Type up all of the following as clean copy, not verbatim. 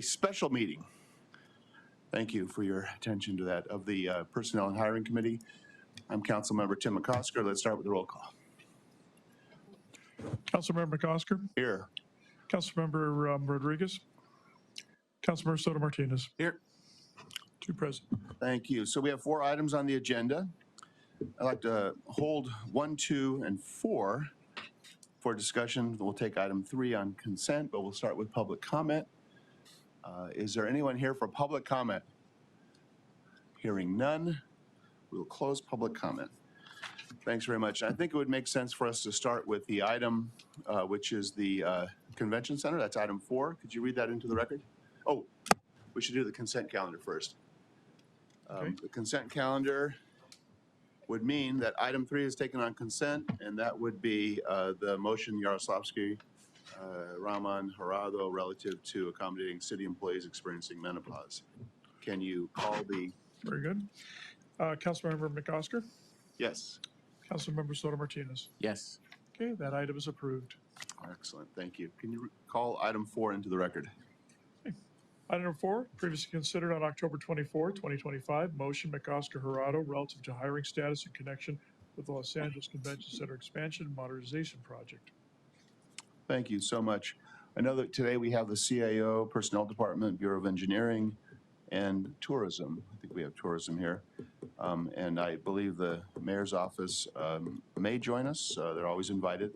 special meeting. Thank you for your attention to that, of the Personnel and Hiring Committee. I'm Councilmember Tim McCosker. Let's start with the roll call. Councilmember McCosker. Here. Councilmember Rodriguez. Councilmember Soto Martinez. Here. 2 present. Thank you. So we have 4 items on the agenda. I'd like to hold 1, 2, and 4 for discussion. We'll take item 3 on consent, but we'll start with public comment. Is there anyone here for public comment? Hearing none, we will close public comment. Thanks very much. I think it would make sense for us to start with the item, which is the Convention Center. That's item 4. Could you read that into the record? Oh, we should do the consent calendar first. Okay. The consent calendar would mean that item 3 is taken on consent, and that would be the motion Yaroslavsky, Rahman, Harado relative to accommodating city employees experiencing menopause. Can you call the? Very good. Councilmember McCosker. Yes. Councilmember Soto Martinez. Yes. Okay, that item is approved. Excellent. Thank you. Can you call item 4 into the record? Okay. Item 4, previously considered on October 24, 2025, motion McCosker Harado relative to hiring status in connection with the Los Angeles Convention Center expansion and modernization project. Thank you so much. I know that today we have the CAO, Personnel Department, Bureau of Engineering, and Tourism. I think we have tourism here. And I believe the mayor's office may join us. They're always invited.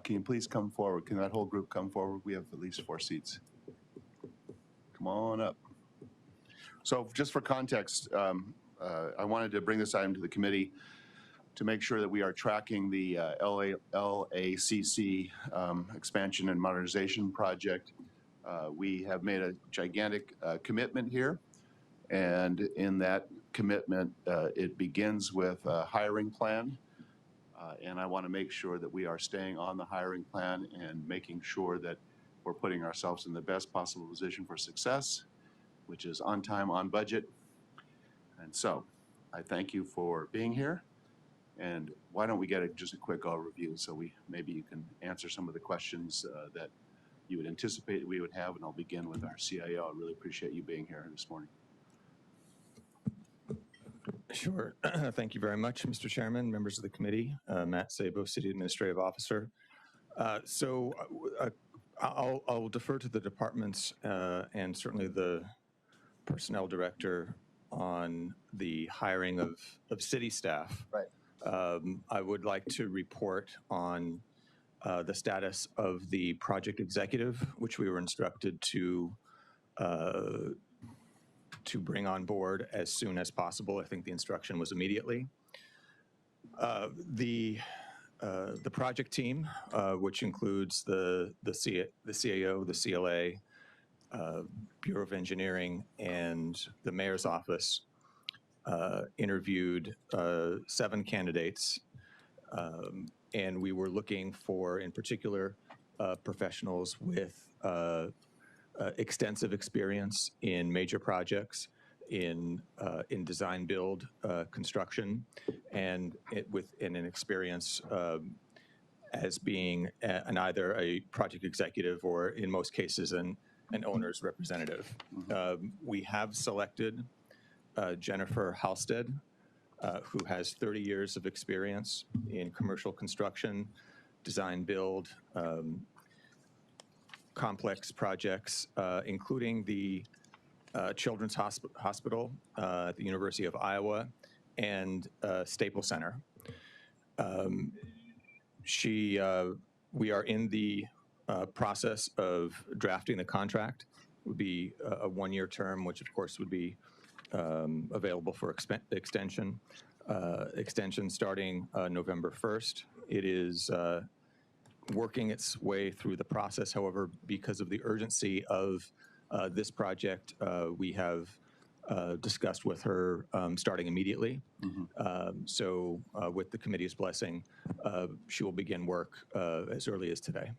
Can you please come forward? Can that whole group come forward? We have at least 4 seats. Come on up. So just for context, I wanted to bring this item to the committee to make sure that we are tracking the LACC expansion and modernization project. We have made a gigantic commitment here, and in that commitment, it begins with a hiring plan, and I want to make sure that we are staying on the hiring plan and making sure that we're putting ourselves in the best possible position for success, which is on time, on budget. And so I thank you for being here. And why don't we get just a quick overview so maybe you can answer some of the questions that you would anticipate we would have, and I'll begin with our CIO. I really appreciate you being here this morning. Sure. Thank you very much, Mr. Chairman, members of the committee, Matt Sabo, City Administrative Officer. I'll defer to the departments and certainly the personnel director on the hiring of city staff. Right. I would like to report on the status of the project executive, which we were instructed to bring on board as soon as possible. I think the instruction was immediately. The project team, which includes the CAO, the CLA, Bureau of Engineering, and the mayor's office, interviewed 7 candidates, and we were looking for, in particular, professionals with extensive experience in major projects, in design, build, construction, and an experience as being either a project executive or, in most cases, an owner's representative. We have selected Jennifer Halstead, who has 30 years of experience in commercial construction, design, build, complex projects, including the Children's Hospital at the University of Iowa and Staples Center. We are in the process of drafting the contract. It would be a 1-year term, which of course would be available for extension starting November 1st. It is working its way through the process. However, because of the urgency of this project, we have discussed with her starting immediately. So with the committee's blessing, she will begin work as early as today.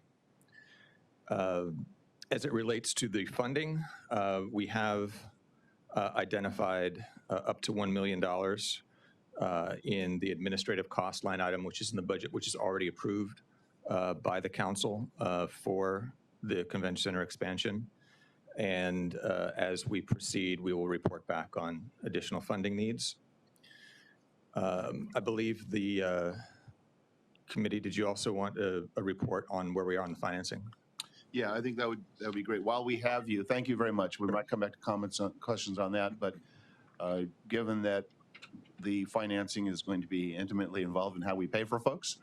As it relates to the funding, we have identified up to $1 million in the administrative cost line item, which is in the budget, which is already approved by the council for the convention center expansion. And as we proceed, we will report back on additional funding needs. I believe the committee, did you also want a report on where we are on the financing? Yeah, I think that would be great. While we have you, thank you very much. We might come back to questions on that, but given that the financing is going to be intimately involved in how we pay for folks,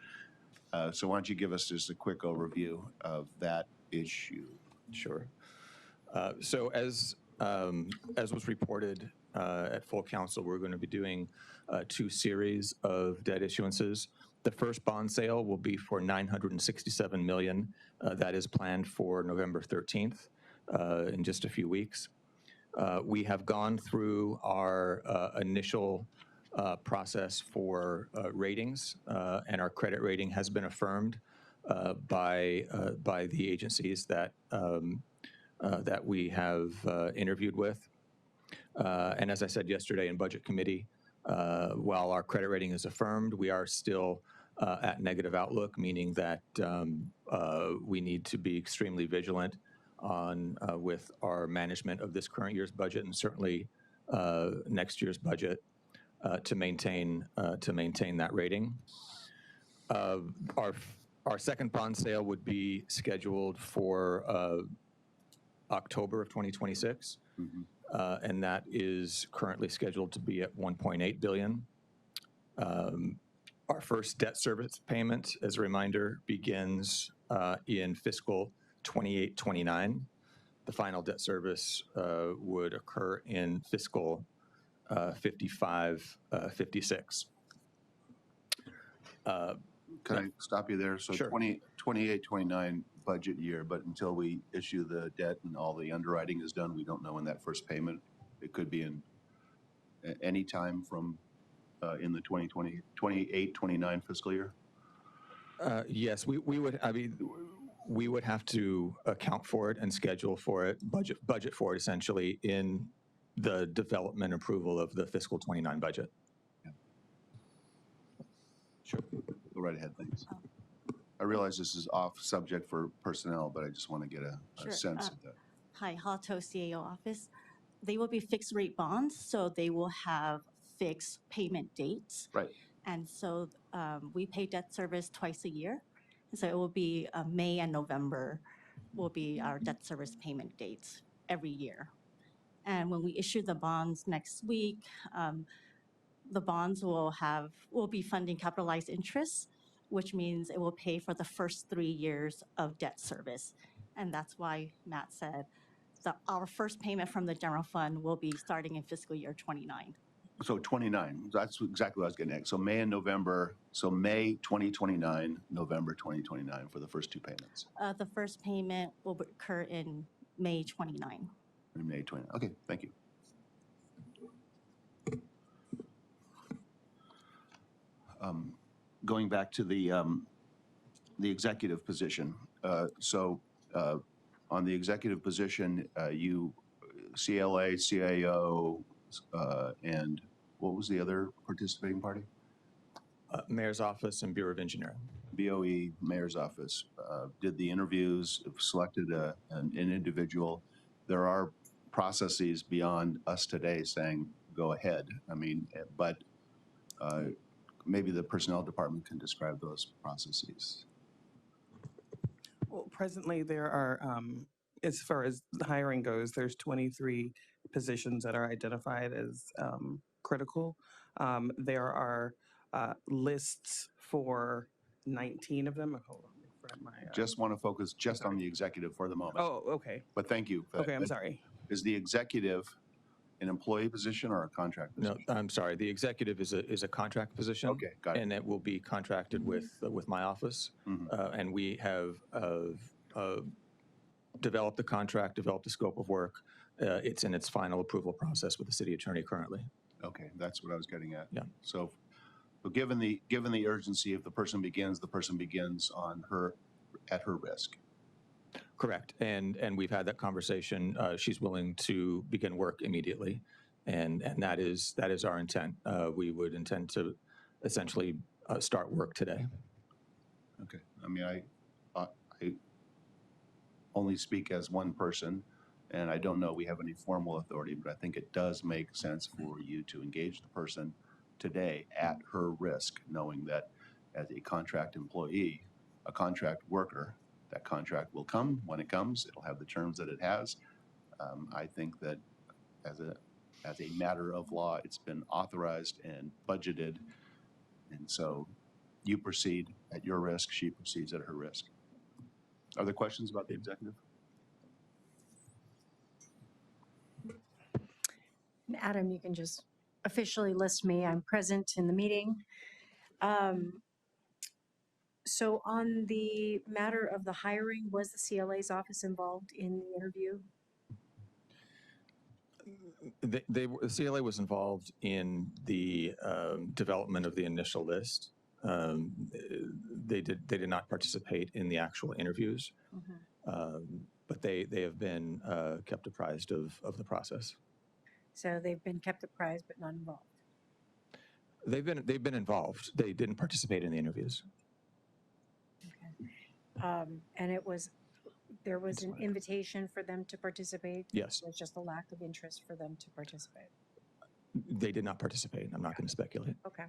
so why don't you give us just a quick overview of that issue? Sure. So as was reported at full council, we're going to be doing 2 series of debt issuances. The first bond sale will be for $967 million. That is planned for November 13th, in just a few weeks. We have gone through our initial process for ratings, and our credit rating has been affirmed by the agencies that that we have interviewed with. And as I said yesterday in Budget Committee, while our credit rating is affirmed, we are still at negative outlook, meaning that we need to be extremely vigilant on with our management of this current year's budget and certainly next year's budget to maintain that rating. Our second bond sale would be scheduled for October of 2026, and that is currently scheduled to be at $1.8 billion. Our first debt service payment, as a reminder, begins in fiscal 28-29. The final debt service would occur in fiscal 55-56. Can I stop you there? So Sure. 28-29 budget year, but until we issue the debt and all the underwriting is done, we don't know when that first payment. It could be in any time from in the 28-29 fiscal year. Yes, we would. I mean, we would have to account for it and schedule for it, budget for it essentially in the development approval of the fiscal 29 budget. Yeah. Sure. Go right ahead, thanks. I realize this is off subject for personnel, but I just want to get a sense of that. Hi, Hato CAO office. They will be fixed rate bonds, so they will have fixed payment dates. Right. And so we pay debt service twice a year. And so it will be May and November will be our debt service payment dates every year. And when we issue the bonds next week, the bonds will be funding capitalized interest, which means it will pay for the first 3 years of debt service. And that's why Matt said that our first payment from the general fund will be starting in fiscal year 29. So 29, that's exactly what I was getting at. So May and November, so May 2029, November 2029 for the first 2 payments. The first payment will occur in May 29. In May 29, okay, thank you. Going back to the executive position. So on the executive position, you, CLA, CAO, and what was the other participating party? Mayor's Office and Bureau of Engineering. BOE, Mayor's Office, did the interviews, selected an individual. There are processes beyond us today saying, go ahead. I mean, but maybe the personnel department can describe those processes. Well, presently there are, as far as the hiring goes, there's 23 positions that are identified as critical. There are lists for 19 of them. Hold on, let me grab my. Just want to focus just on the executive for the moment. Oh, okay. But thank you. for that. Okay, I'm sorry. Is the executive an employee position or a contract No, position? I'm sorry. The executive is a contract position. Okay, got it. And it will be contracted with my office. Mhm. And we have developed the contract, developed the scope of work. It's in its final approval process with the city attorney currently. Okay, that's what I was getting at. Yeah. So, but given the urgency, if the person begins at her risk. Correct. And we've had that conversation. She's willing to begin work immediately. And that is our intent. We would intend to essentially start work today. Okay. I mean, I only speak as one person, And I don't know we have any formal authority, but I think it does make sense for you to engage the person today at her risk, knowing that as a contract employee, a contract worker, that contract will come when it comes. It'll have the terms that it has. I think that as a matter of law, it's been authorized and budgeted. And so you proceed at your risk, she proceeds at her risk. Are there questions about the executive? Adam, you can just officially list me. I'm present in the meeting. So on the matter of the hiring, was the CLA's office involved in the interview? The CLA was involved in the development of the initial list. They did not participate in the actual interviews, but they have been kept apprised of the process. So they've been kept apprised but not involved. They've been involved. They didn't participate in the interviews. Okay. And there was an invitation for them to participate? Yes. It was just a lack of interest for them to participate? They did not participate. I'm not going to speculate. Okay.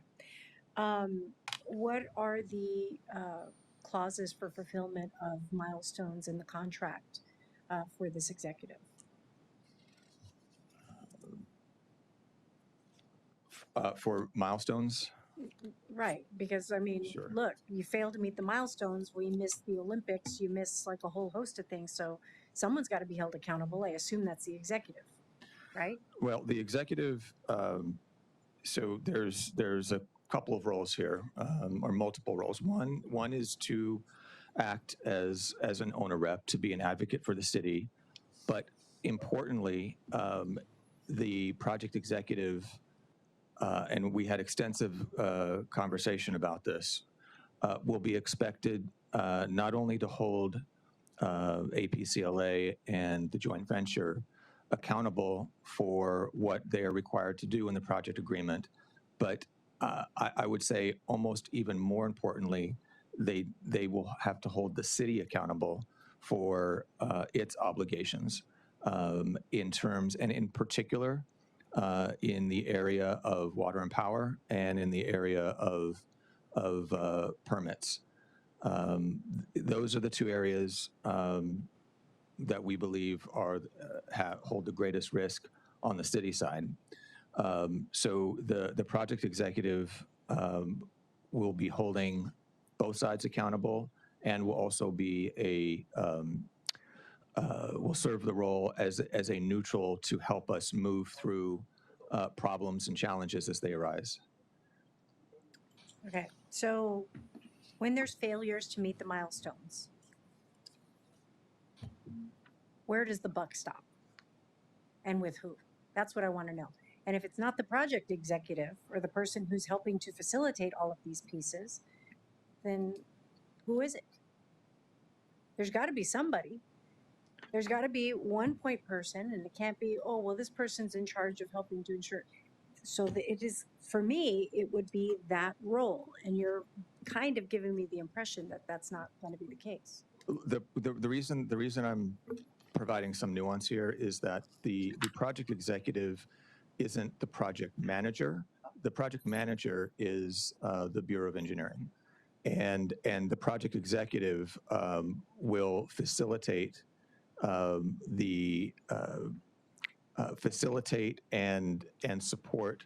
What are the clauses for fulfillment of milestones in the contract for this executive? For milestones, Right, because I mean, Sure. look, you fail to meet the milestones, we missed the Olympics, you miss like a whole host of things, so someone's got to be held accountable. I assume that's the executive, right? well, the executive. So there's a couple of roles here, or multiple roles. One is to act as an owner rep, to be an advocate for the city, but importantly, the project executive. And we had extensive conversation about this, will be expected not only to hold APCLA and the joint venture accountable for what they are required to do in the project agreement, but I would say almost even more importantly, they will have to hold the city accountable for its obligations in terms, and in particular, in the area of water and power and in the area of permits. Those are the two areas that we believe hold the greatest risk on the city side. So the project executive will be holding both sides accountable and will also be will serve the role as a neutral to help us move through problems and challenges as they arise. Okay, so when there's failures to meet the milestones, where does the buck stop? And with who? That's what I want to know. And if it's not the project executive or the person who's helping to facilitate all of these pieces, then who is it? There's got to be somebody. There's got to be one point person, and it can't be, oh, well, this person's in charge of helping to ensure. So it is, for me, it would be that role. And you're kind of giving me the impression that that's not going to be the case. The reason I'm providing some nuance here is that the project executive isn't the project manager. The project manager is the Bureau of Engineering, and the project executive will facilitate facilitate and support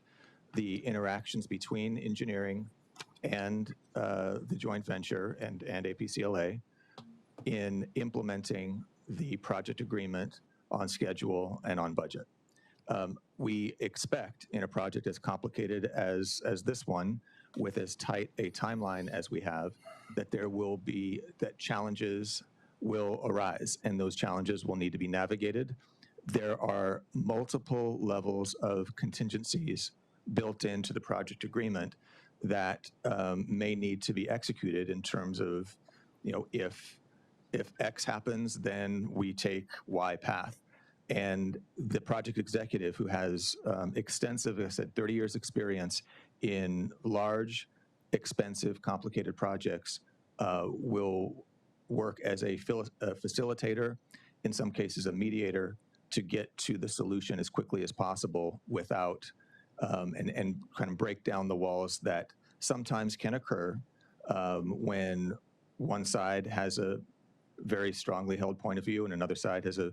the interactions between engineering and the joint venture and APCLA in implementing the project agreement on schedule and on budget. We expect in a project as complicated as this one, with as tight a timeline as we have, that challenges will arise, and those challenges will need to be navigated. There are multiple levels of contingencies built into the project agreement that may need to be executed in terms of, if X happens, then we take Y path. And the project executive, who has extensive, as I said, 30 years experience in large, expensive, complicated projects, will work as a facilitator, in some cases a mediator, to get to the solution as quickly as possible without, and kind of break down the walls that sometimes can occur when one side has a very strongly held point of view and another side has a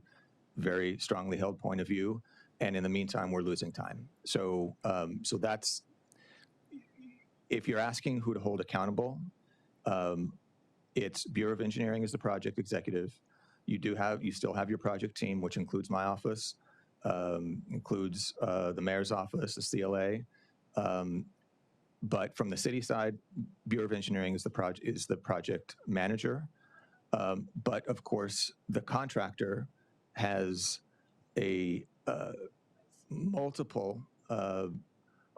very strongly held point of view. And in the meantime, we're losing time. So, so that's, if you're asking who to hold accountable, it's Bureau of Engineering as the project executive. You still have your project team, which includes my office, includes the mayor's office, the CLA. But from the city side, Bureau of Engineering is the project manager. But of course, the contractor has a multiple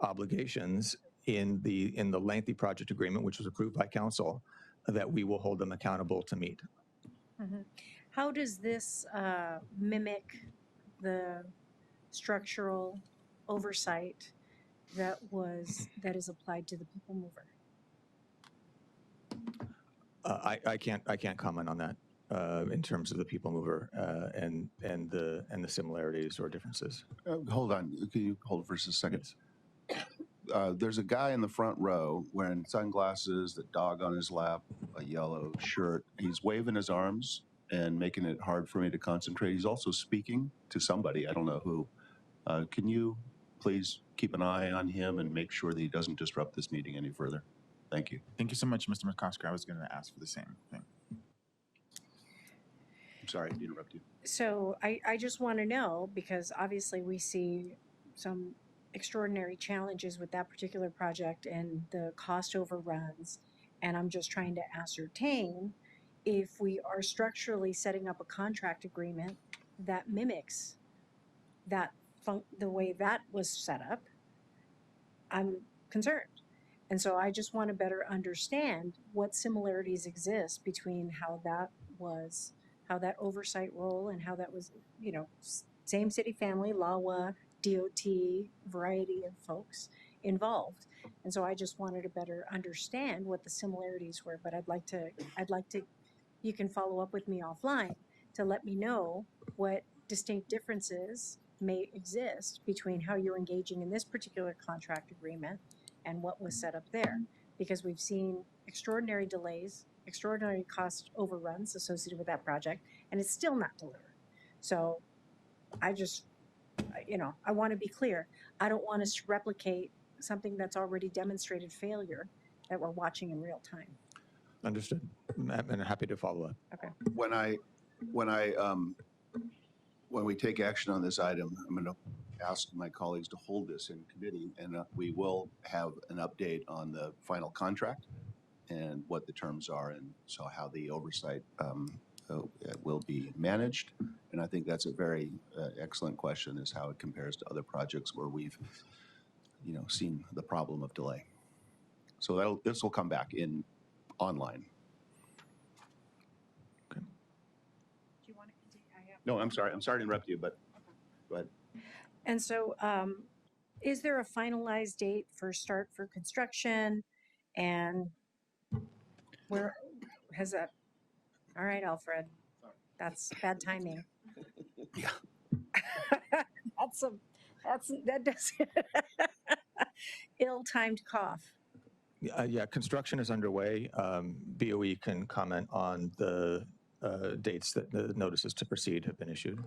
obligations in the lengthy project agreement, which was approved by council, that we will hold them accountable to meet. How does this mimic the structural oversight that is applied to the people mover? I can't comment on that in terms of the people mover and the similarities or differences. Hold on, can you hold for just a second? There's a guy in the front row wearing sunglasses, the dog on his lap, a yellow shirt. He's waving his arms and making it hard for me to concentrate. He's also speaking to somebody, I don't know who. Can you please keep an eye on him and make sure that he doesn't disrupt this meeting any further? Thank you. Thank you so much, Mr. McCosker. I was going to ask for the same thing. I'm sorry to interrupt you. So I just want to know, because obviously we see some extraordinary challenges with that particular project and the cost overruns. And I'm just trying to ascertain if we are structurally setting up a contract agreement that mimics that the way that was set up. I'm concerned. And so I just want to better understand what similarities exist between how that oversight role and how that was, same city family, LAWA, DOT, variety of folks involved. And so I just wanted to better understand what the similarities were, but I'd like to, you can follow up with me offline to let me know what distinct differences may exist between how you're engaging in this particular contract agreement and what was set up there. Because we've seen extraordinary delays, extraordinary cost overruns associated with that project, and it's still not delivered. So I just, I want to be clear. I don't want us to replicate something that's already demonstrated failure that we're watching in real time. Understood. I'm happy to follow up. Okay. When we take action on this item, I'm going to ask my colleagues to hold this in committee, and we will have an update on the final contract and what the terms are, and so how the oversight will be managed. And I think that's a very excellent question, is how it compares to other projects where we've, seen the problem of delay. So this will come back in online. Do you want to continue? No, I'm sorry to interrupt you, but go ahead. And so, is there a finalized date for start for construction? And where has that? All right, Alfred, that's bad timing. Yeah. that does ill-timed cough. Yeah, construction is underway. BOE can comment on the dates that the notices to proceed have been issued.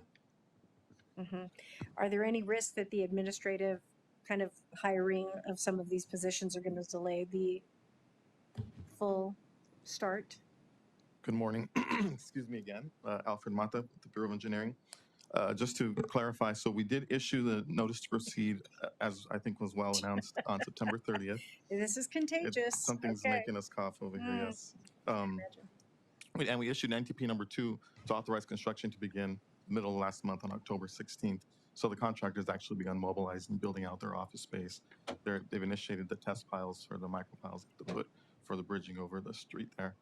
Mm-hmm. Are there any risks that the administrative kind of hiring of some of these positions are going to delay the full start? Good morning. Excuse me again. Alfred Mata with the Bureau of Engineering. Just to clarify, so we did issue the notice to proceed, as I think was well announced, on September 30th. This is contagious. Something's making us cough over here, yes. And we issued NTP number 2 to authorize construction to begin middle of last month on October 16th. So the contractors actually begun mobilizing, building out their office space. They've initiated the test piles for the micro piles to put for the bridging over the street there.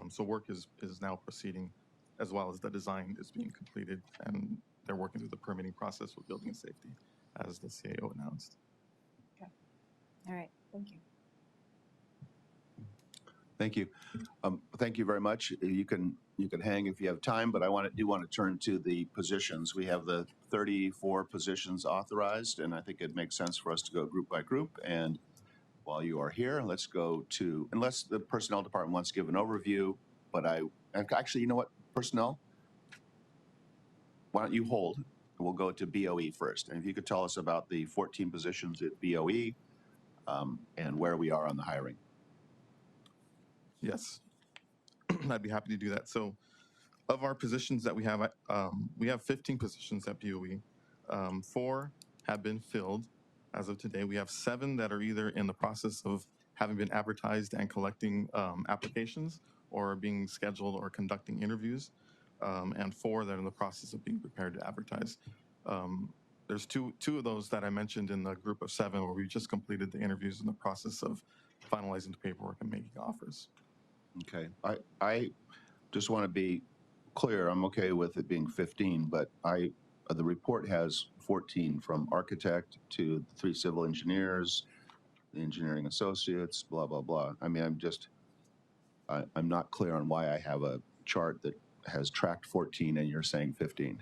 So work is now proceeding, as well as the design is being completed, and they're working through the permitting process with building and safety, as the CAO announced. Okay. All right, thank you. Thank you. Thank you very much. You can hang if you have time, but I do want to turn to the positions. We have the 34 positions authorized, and I think it makes sense for us to go group by group. And while you are here, let's go to, unless the Personnel Department wants to give an overview, but actually, you know what, Personnel? Why don't you hold? We'll go to BOE first. And if you could tell us about the 14 positions at BOE and where we are on the hiring. Yes, I'd be happy to do that. So of our positions that we have 15 positions at BOE. 4 have been filled as of today. We have 7 that are either in the process of having been advertised and collecting applications, or being scheduled or conducting interviews, and 4 that are in the process of being prepared to advertise. There's two of those that I mentioned in the group of 7 where we just completed the interviews in the process of finalizing the paperwork and making offers. Okay. I just want to be clear. I'm okay with it being 15, but the report has 14, from architect to 3 civil engineers, the engineering associates, blah, blah, blah. I mean, I'm not clear on why I have a chart that has tracked 14 and you're saying 15.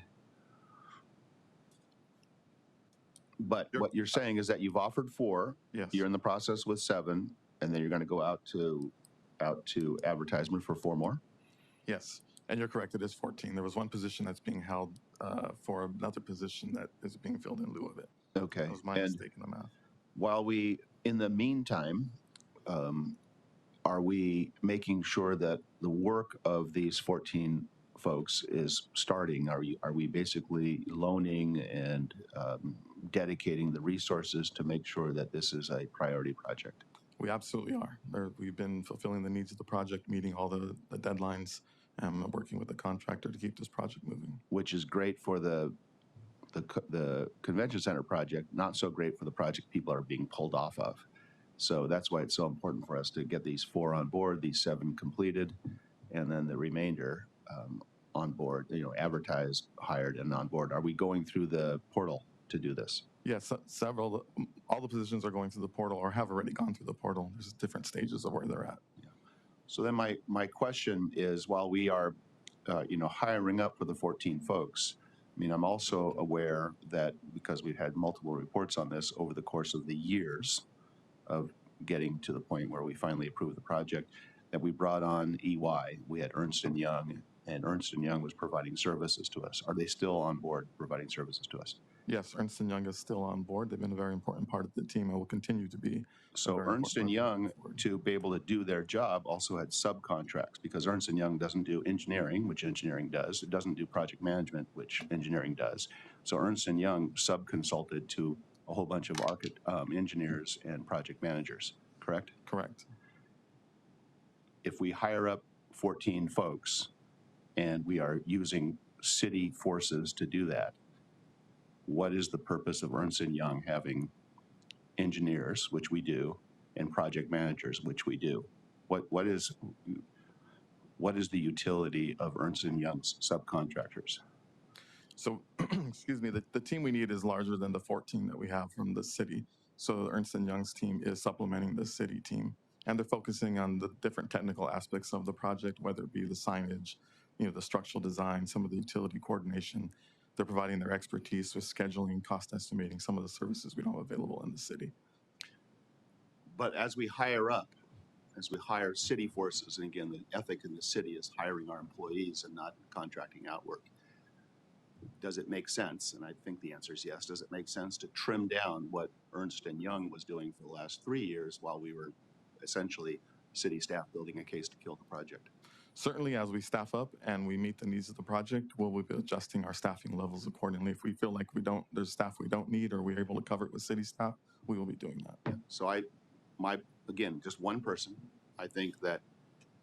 But what you're saying is that you've offered 4. Yes. You're in the process with 7, and then you're going to go out to advertisement for 4 more? Yes, and you're correct, it is 14. There was one position that's being held for another position that is being filled in lieu of it. Okay. That was my mistake in the math. While in the meantime, are we making sure that the work of these 14 folks is starting? Are we basically loaning and dedicating the resources to make sure that this is a priority project? We absolutely are. We've been fulfilling the needs of the project, meeting all the deadlines, and working with the contractor to keep this project moving. Which is great for the convention center project, not so great for the project people are being pulled off of. So that's why it's so important for us to get these 4 on board, these 7 completed, and then the remainder on board, advertised, hired, and on board. Are we going through the portal to do this? Yes, all the positions are going through the portal or have already gone through the portal. There's different stages of where they're at. Yeah. So then my question is, while we are, hiring up for the 14 folks, I mean, I'm also aware that because we've had multiple reports on this over the course of the years of getting to the point where we finally approved the project, that we brought on EY. We had Ernst & Young, and Ernst & Young was providing services to us. Are they still on board providing services to us? Yes, Ernst & Young is still on board. They've been a very important part of the team and will continue to be. So Ernst & Young, to be able to do their job, also had subcontracts, because Ernst & Young doesn't do engineering, which engineering does. It doesn't do project management, which engineering does. So Ernst & Young subconsulted to a whole bunch of engineers and project managers, correct? Correct. If we hire up 14 folks and we are using city forces to do that, what is the purpose of Ernst & Young having engineers, which we do, and project managers, which we do? What is the utility of Ernst & Young's subcontractors? So, excuse me, the team we need is larger than the 14 that we have from the city. So Ernst & Young's team is supplementing the city team, and they're focusing on the different technical aspects of the project, whether it be the signage, the structural design, some of the utility coordination. They're providing their expertise with scheduling, cost estimating, some of the services we don't have available in the city. But as we hire city forces, and again, the ethic in the city is hiring our employees and not contracting out work, does it make sense? And I think the answer is yes. Does it make sense to trim down what Ernst & Young was doing for the last 3 years while we were essentially city staff building a case to kill the project? Certainly, as we staff up and we meet the needs of the project, we'll be adjusting our staffing levels accordingly. If we feel like there's staff we don't need, or we're able to cover it with city staff, we will be doing that. Yeah. So again, just one person, I think that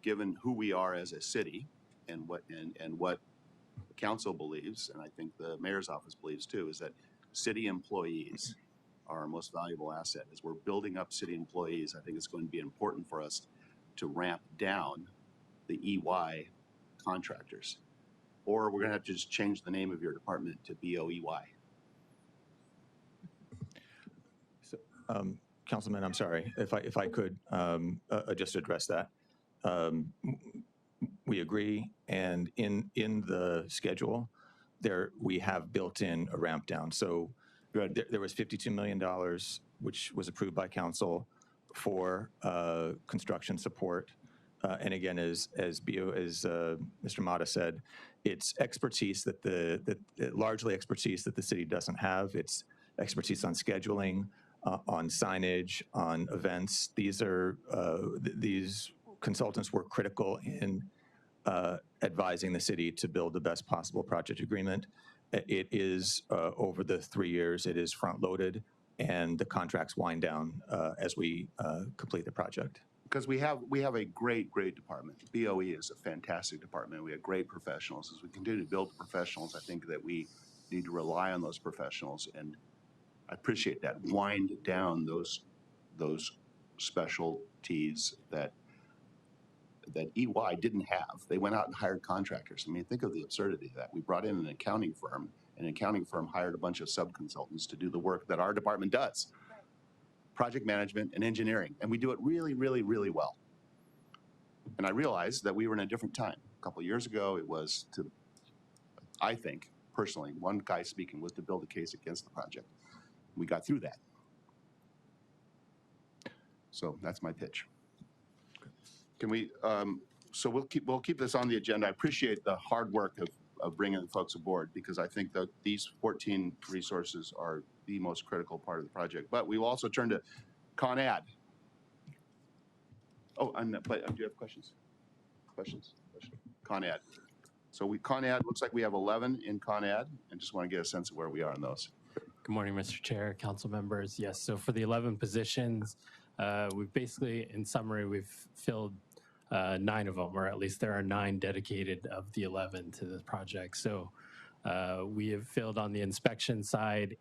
given who we are as a city and what the council believes, and I think the mayor's office believes too, is that city employees are our most valuable asset. As we're building up city employees, I think it's going to be important for us to ramp down the EY contractors, or we're going to have to just change the name of your department to BOEY. So, Councilman, I'm sorry, if I could just address that. we agree, and in the schedule, we have built in a ramp down. So there was $52 million, which was approved by council for construction support. And again, as Mr. Mata said, it's expertise largely expertise that the city doesn't have. It's expertise on scheduling, on signage, on events. These consultants were critical in advising the city to build the best possible project agreement. It is over the 3 years, it is front-loaded, and the contracts wind down as we complete the project. Because we have a great department. BOE is a fantastic department. We have great professionals. As we continue to build the professionals, I think that we need to rely on those professionals, and I appreciate that. Wind down those specialties that EY didn't have. They went out and hired contractors. I mean, think of the absurdity of that. We brought in an accounting firm, and an accounting firm hired a bunch of sub-consultants to do the work that our department does. Project management and engineering, and we do it really, really, really well. And I realized that we were in a different time. A couple of years ago, it was to, I think, personally, one guy speaking, was to build a case against the project. We got through that. So that's my pitch. Can we, so we'll keep this on the agenda. I appreciate the hard work of bringing folks aboard, because I think that these 14 resources are the most critical part of the project. But we will also turn to Con Ed. Oh, but do you have questions? Questions? Con Ed. So Con Ed, looks like we have 11 in Con Ed, and just want to get a sense of where we are on those. Good morning, Mr. Chair, council members. Yes, so for the 11 positions, we've basically, in summary, we've filled 9 of them, or at least there are 9 dedicated of the 11 to the project. So we have filled on the inspection side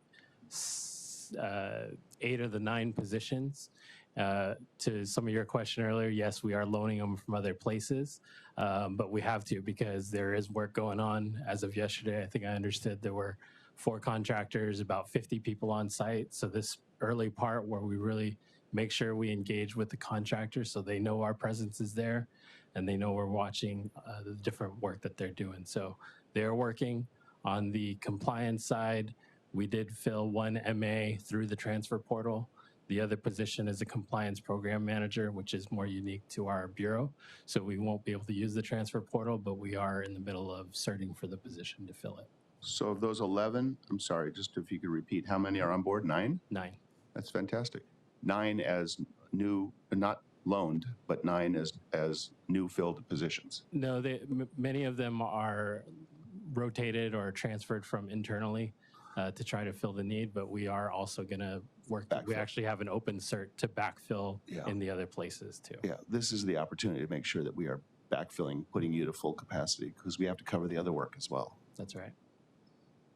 8 of the 9 positions. To some of your question earlier, yes, we are loaning them from other places, but we have to, because there is work going on. As of yesterday, I think I understood there were 4 contractors, about 50 people on site. So this early part where we really make sure we engage with the contractors so they know our presence is there and they know we're watching the different work that they're doing. So they're working. On the compliance side, we did fill 1 MA through the transfer portal. The other position is a compliance program manager, which is more unique to our bureau. So we won't be able to use the transfer portal, but we are in the middle of searching for the position to fill it. So of those 11, I'm sorry, just if you could repeat, how many are on board? 9? 9. That's fantastic. 9 as new, not loaned, but 9 as new filled positions. No, many of them are rotated or transferred from internally to try to fill the need, but we are also going to work. We actually have an open cert to backfill in the other places too. Yeah, this is the opportunity to make sure that we are backfilling, putting you to full capacity, because we have to cover the other work as well. That's right.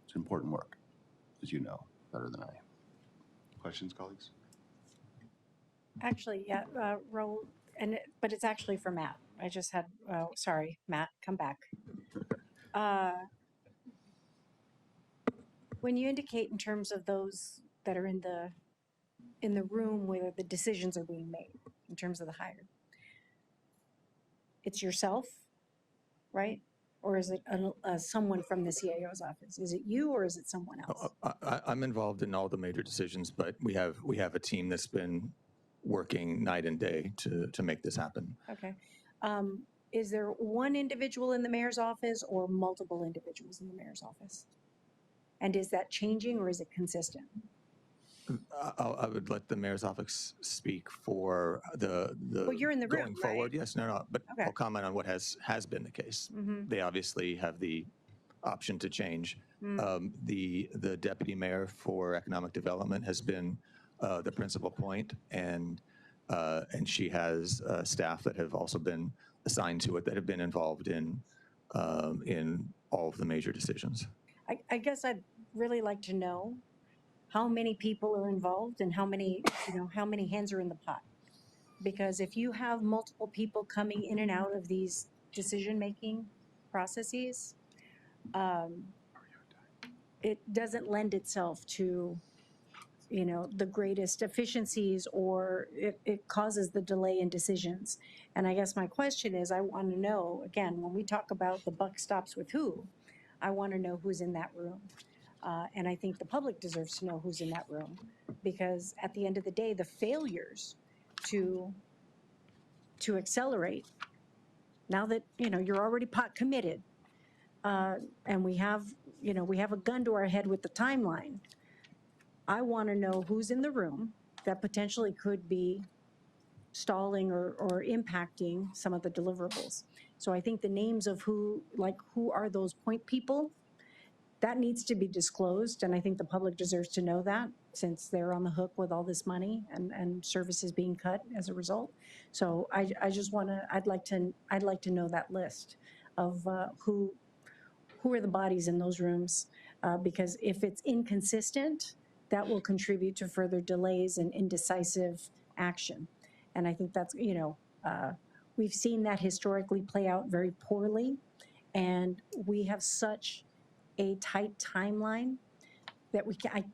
It's important work, as you know better than I. Questions, colleagues? Actually, yeah, Raul, but it's actually for Matt. I just had, sorry, Matt, come back. When you indicate in terms of those that are in the room where the decisions are being made, in terms of the hire, it's yourself, right? Or is it someone from the CAO's office? Is it you, or is it someone else? I'm involved in all the major decisions, but we have a team that's been working night and day to make this happen. Okay. Is there one individual in the mayor's office or multiple individuals in the mayor's office? And is that changing, or is it consistent? I would let the mayor's office speak for the Well, you're in the room, going forward. right? Yes, no, but Okay. I'll comment on what has been the case. Mm-hmm. They obviously have the option to change. The deputy mayor for economic development has been the principal point, and she has staff that have also been assigned to it that have been involved in all of the major decisions. I guess I'd really like to know how many people are involved and how many hands are in the pot. Because if you have multiple people coming in and out of these decision-making processes, it doesn't lend itself to the greatest efficiencies, or it causes the delay in decisions. And I guess my question is, I want to know, again, when we talk about the buck stops with who, I want to know who's in that room. And I think the public deserves to know who's in that room, because at the end of the day, the failures to accelerate, now that, you're already pot committed, and we have a gun to our head with the timeline, I want to know who's in the room that potentially could be stalling or impacting some of the deliverables. So I think the names of who are those point people, that needs to be disclosed, and I think the public deserves to know that, since they're on the hook with all this money and services being cut as a result. So I just want to, I'd like to know that list of who are the bodies in those rooms, because if it's inconsistent, that will contribute to further delays and indecisive action. And I think that's, we've seen that historically play out very poorly, and we have such a tight timeline that we can,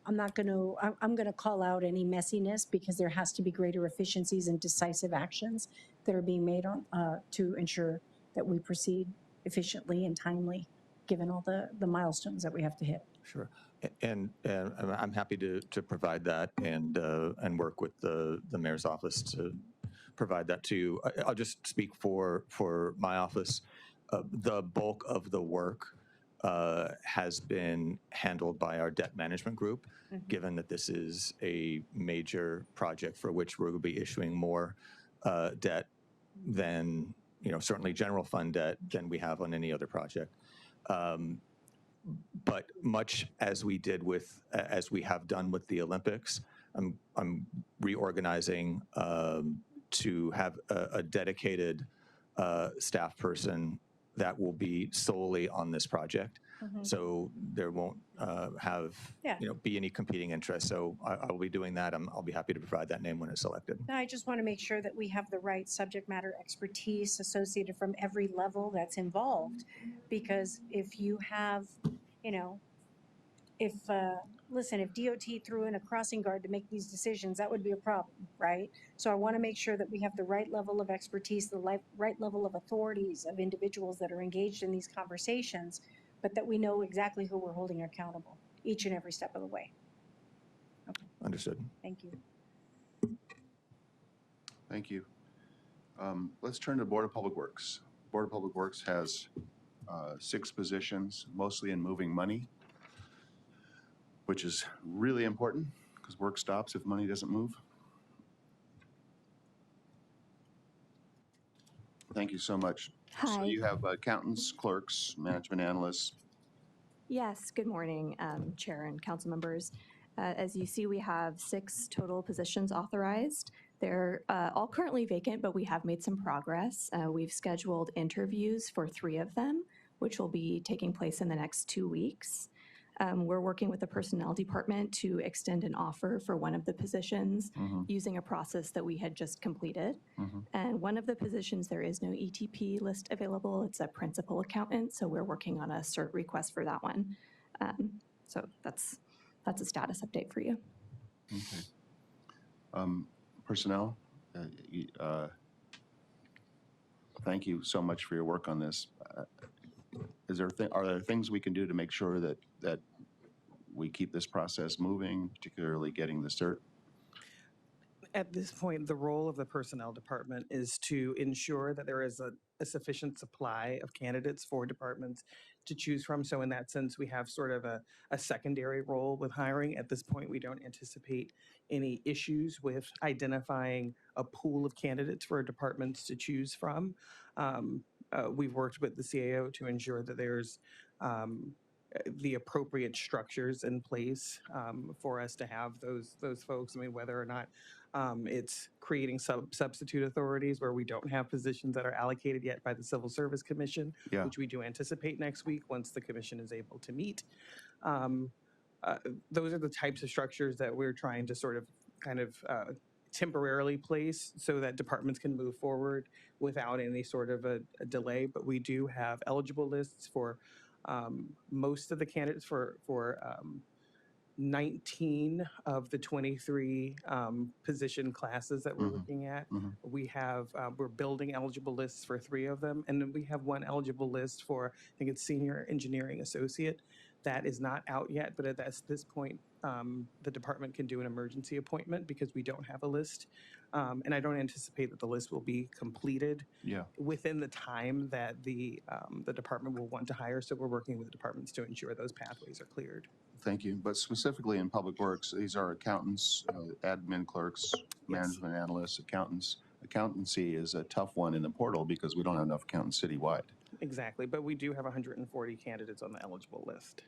I'm going to call out any messiness, because there has to be greater efficiencies and decisive actions that are being made on to ensure that we proceed efficiently and timely, given all the milestones that we have to hit. Sure. And I'm happy to provide that and work with the mayor's office to provide that to you. I'll just speak for my office. The bulk of the work has been handled by our debt management group, given that this is a major project for which we're going to be issuing more debt than, certainly general fund debt than we have on any other project. But much as we did as we have done with the Olympics, I'm reorganizing to have a dedicated staff person that will be solely on this project. So there won't be any competing interests. So I will be doing that. I'll be happy to provide that name when it's selected. Now, I just want to make sure that we have the right subject matter expertise associated from every level that's involved, because if you have, if DOT threw in a crossing guard to make these decisions, that would be a problem, right? So I want to make sure that we have the right level of expertise, the right level of authorities of individuals that are engaged in these conversations, but that we know exactly who we're holding accountable each and every step of the way. Okay. Understood. Thank you. Thank you. Let's turn to Board of Public Works. Board of Public Works has 6 positions, mostly in moving money, which is really important because work stops if money doesn't move. Thank you so much. Hi. So you have accountants, clerks, management analysts. Yes, good morning, Chair and council members. As you see, we have 6 total positions authorized. They're all currently vacant, but we have made some progress. We've scheduled interviews for 3 of them, which will be taking place in the next 2 weeks. We're working with the personnel department to extend an offer for one of the positions using a process that we had just completed. And one of the positions, there is no ETP list available. It's a principal accountant, so we're working on a cert request for that one. So that's a status update for you. Okay. Personnel, thank you so much for your work on this. Are there things we can do to make sure that we keep this process moving, particularly getting the cert? At this point, the role of the personnel department is to ensure that there is a sufficient supply of candidates for departments to choose from. So in that sense, we have sort of a secondary role with hiring. At this point, we don't anticipate any issues with identifying a pool of candidates for departments to choose from. We've worked with the CAO to ensure that there's the appropriate structures in place for us to have those folks. I mean, whether or not it's creating substitute authorities where we don't have positions that are allocated yet by the Civil Service Commission, which we do anticipate next week once the commission is able to meet. Those are the types of structures that we're trying to sort of kind of temporarily place so that departments can move forward without any sort of a delay. But we do have eligible lists for most of the candidates for 19 of the 23 position classes that we're Mhm. looking at. Mhm. We have, we're building eligible lists for 3 of them, and then we have one eligible list for, I think it's senior engineering associate. That is not out yet, but at this point, the department can do an emergency appointment because we don't have a list. And I don't anticipate that the list will be completed Yeah. within the time that the department will want to hire. So we're working with the departments to ensure those pathways are cleared. Thank you. But specifically in Public Works, these are accountants, admin clerks, management analysts, accountants. Accountancy is a tough one in the portal because we don't have enough accountants citywide. Exactly, but we do have 140 candidates on the eligible list.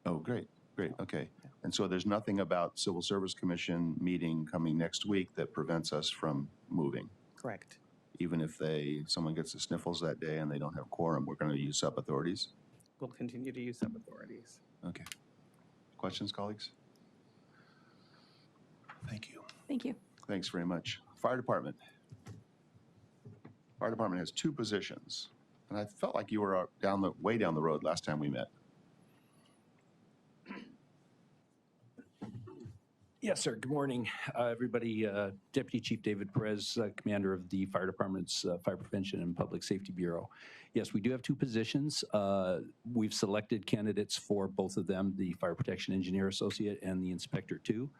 Oh, great, great, okay. And so there's nothing about Civil Service Commission meeting coming next week that prevents us from moving? Correct. Even if someone gets the sniffles that day and they don't have quorum, we're going to use sub-authorities? We'll continue to use sub-authorities. Okay. Questions, colleagues? Thank you. Thank you. Thanks very much. Fire Department. Fire Department has 2 positions, and I felt like you were way down the road last time we met. Yes, sir. Good morning, everybody. Deputy Chief David Perez, Commander of the Fire Department's Fire Prevention and Public Safety Bureau. Yes, we do have 2 positions. We've selected candidates for both of them, the Fire Protection Engineer Associate and the Inspector 2.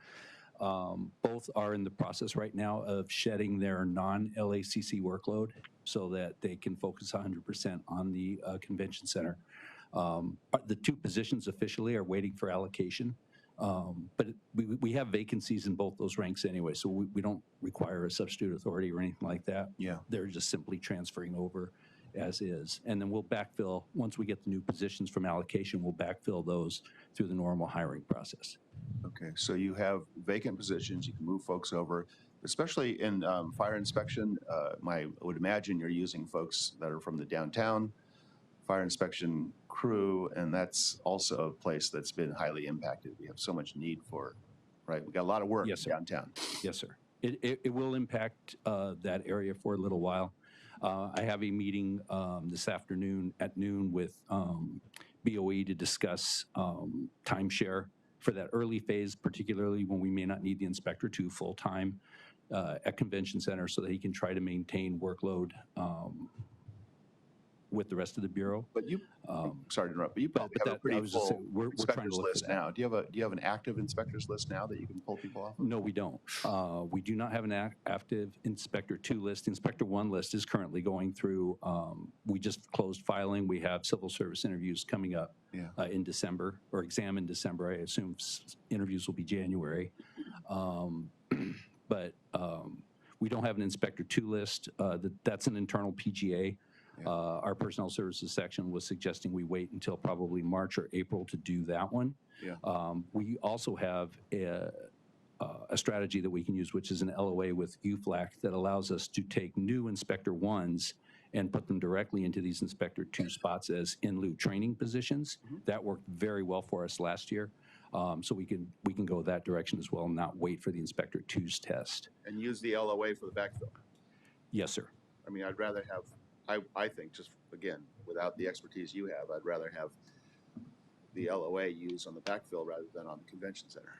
Both are in the process right now of shedding their non-LACC workload so that they can focus 100% on the convention center. The 2 positions officially are waiting for allocation. But we have vacancies in both those ranks anyway, so we don't require a substitute authority or anything like that. Yeah. They're just simply transferring over as is. And then we'll backfill, once we get the new positions from allocation, we'll backfill those through the normal hiring process. Okay, so you have vacant positions, you can move folks over, especially in fire inspection. I would imagine you're using folks that are from the downtown fire inspection crew, and that's also a place that's been highly impacted. We have so much need for, right? We got a lot of work Yes, sir. downtown. Yes, sir. It will impact that area for a little while. I have a meeting this afternoon at noon with BOE to discuss timeshare for that early phase, particularly when we may not need the Inspector 2 full-time at Convention Center so that he can try to maintain workload with the rest of the Bureau. But you, sorry to interrupt, but you probably have a pretty full we're trying to inspectors look for list that. now. Do you have an active inspectors list now that you can pull people off of? No, we don't. We do not have an active Inspector 2 list. The Inspector 1 list is currently going through. We just closed filing. We have civil service interviews coming up in December, or exam in December. I assume interviews will be January. But we don't have an Inspector 2 list. That's an internal PGA. Our personnel services section was suggesting we wait until probably March or April to do that one. Yeah. We also have a strategy that we can use, which is an LOA with UFLAC that allows us to take new Inspector 1s and put them directly into these Inspector 2 spots as in lieu training positions. That worked very well for us last year. So we can go that direction as well and not wait for the Inspector 2's test. And use the LOA for the backfill. Yes, sir. I mean, I'd rather have, I think, just again, without the expertise you have, I'd rather have the LOA used on the backfill rather than on the convention center.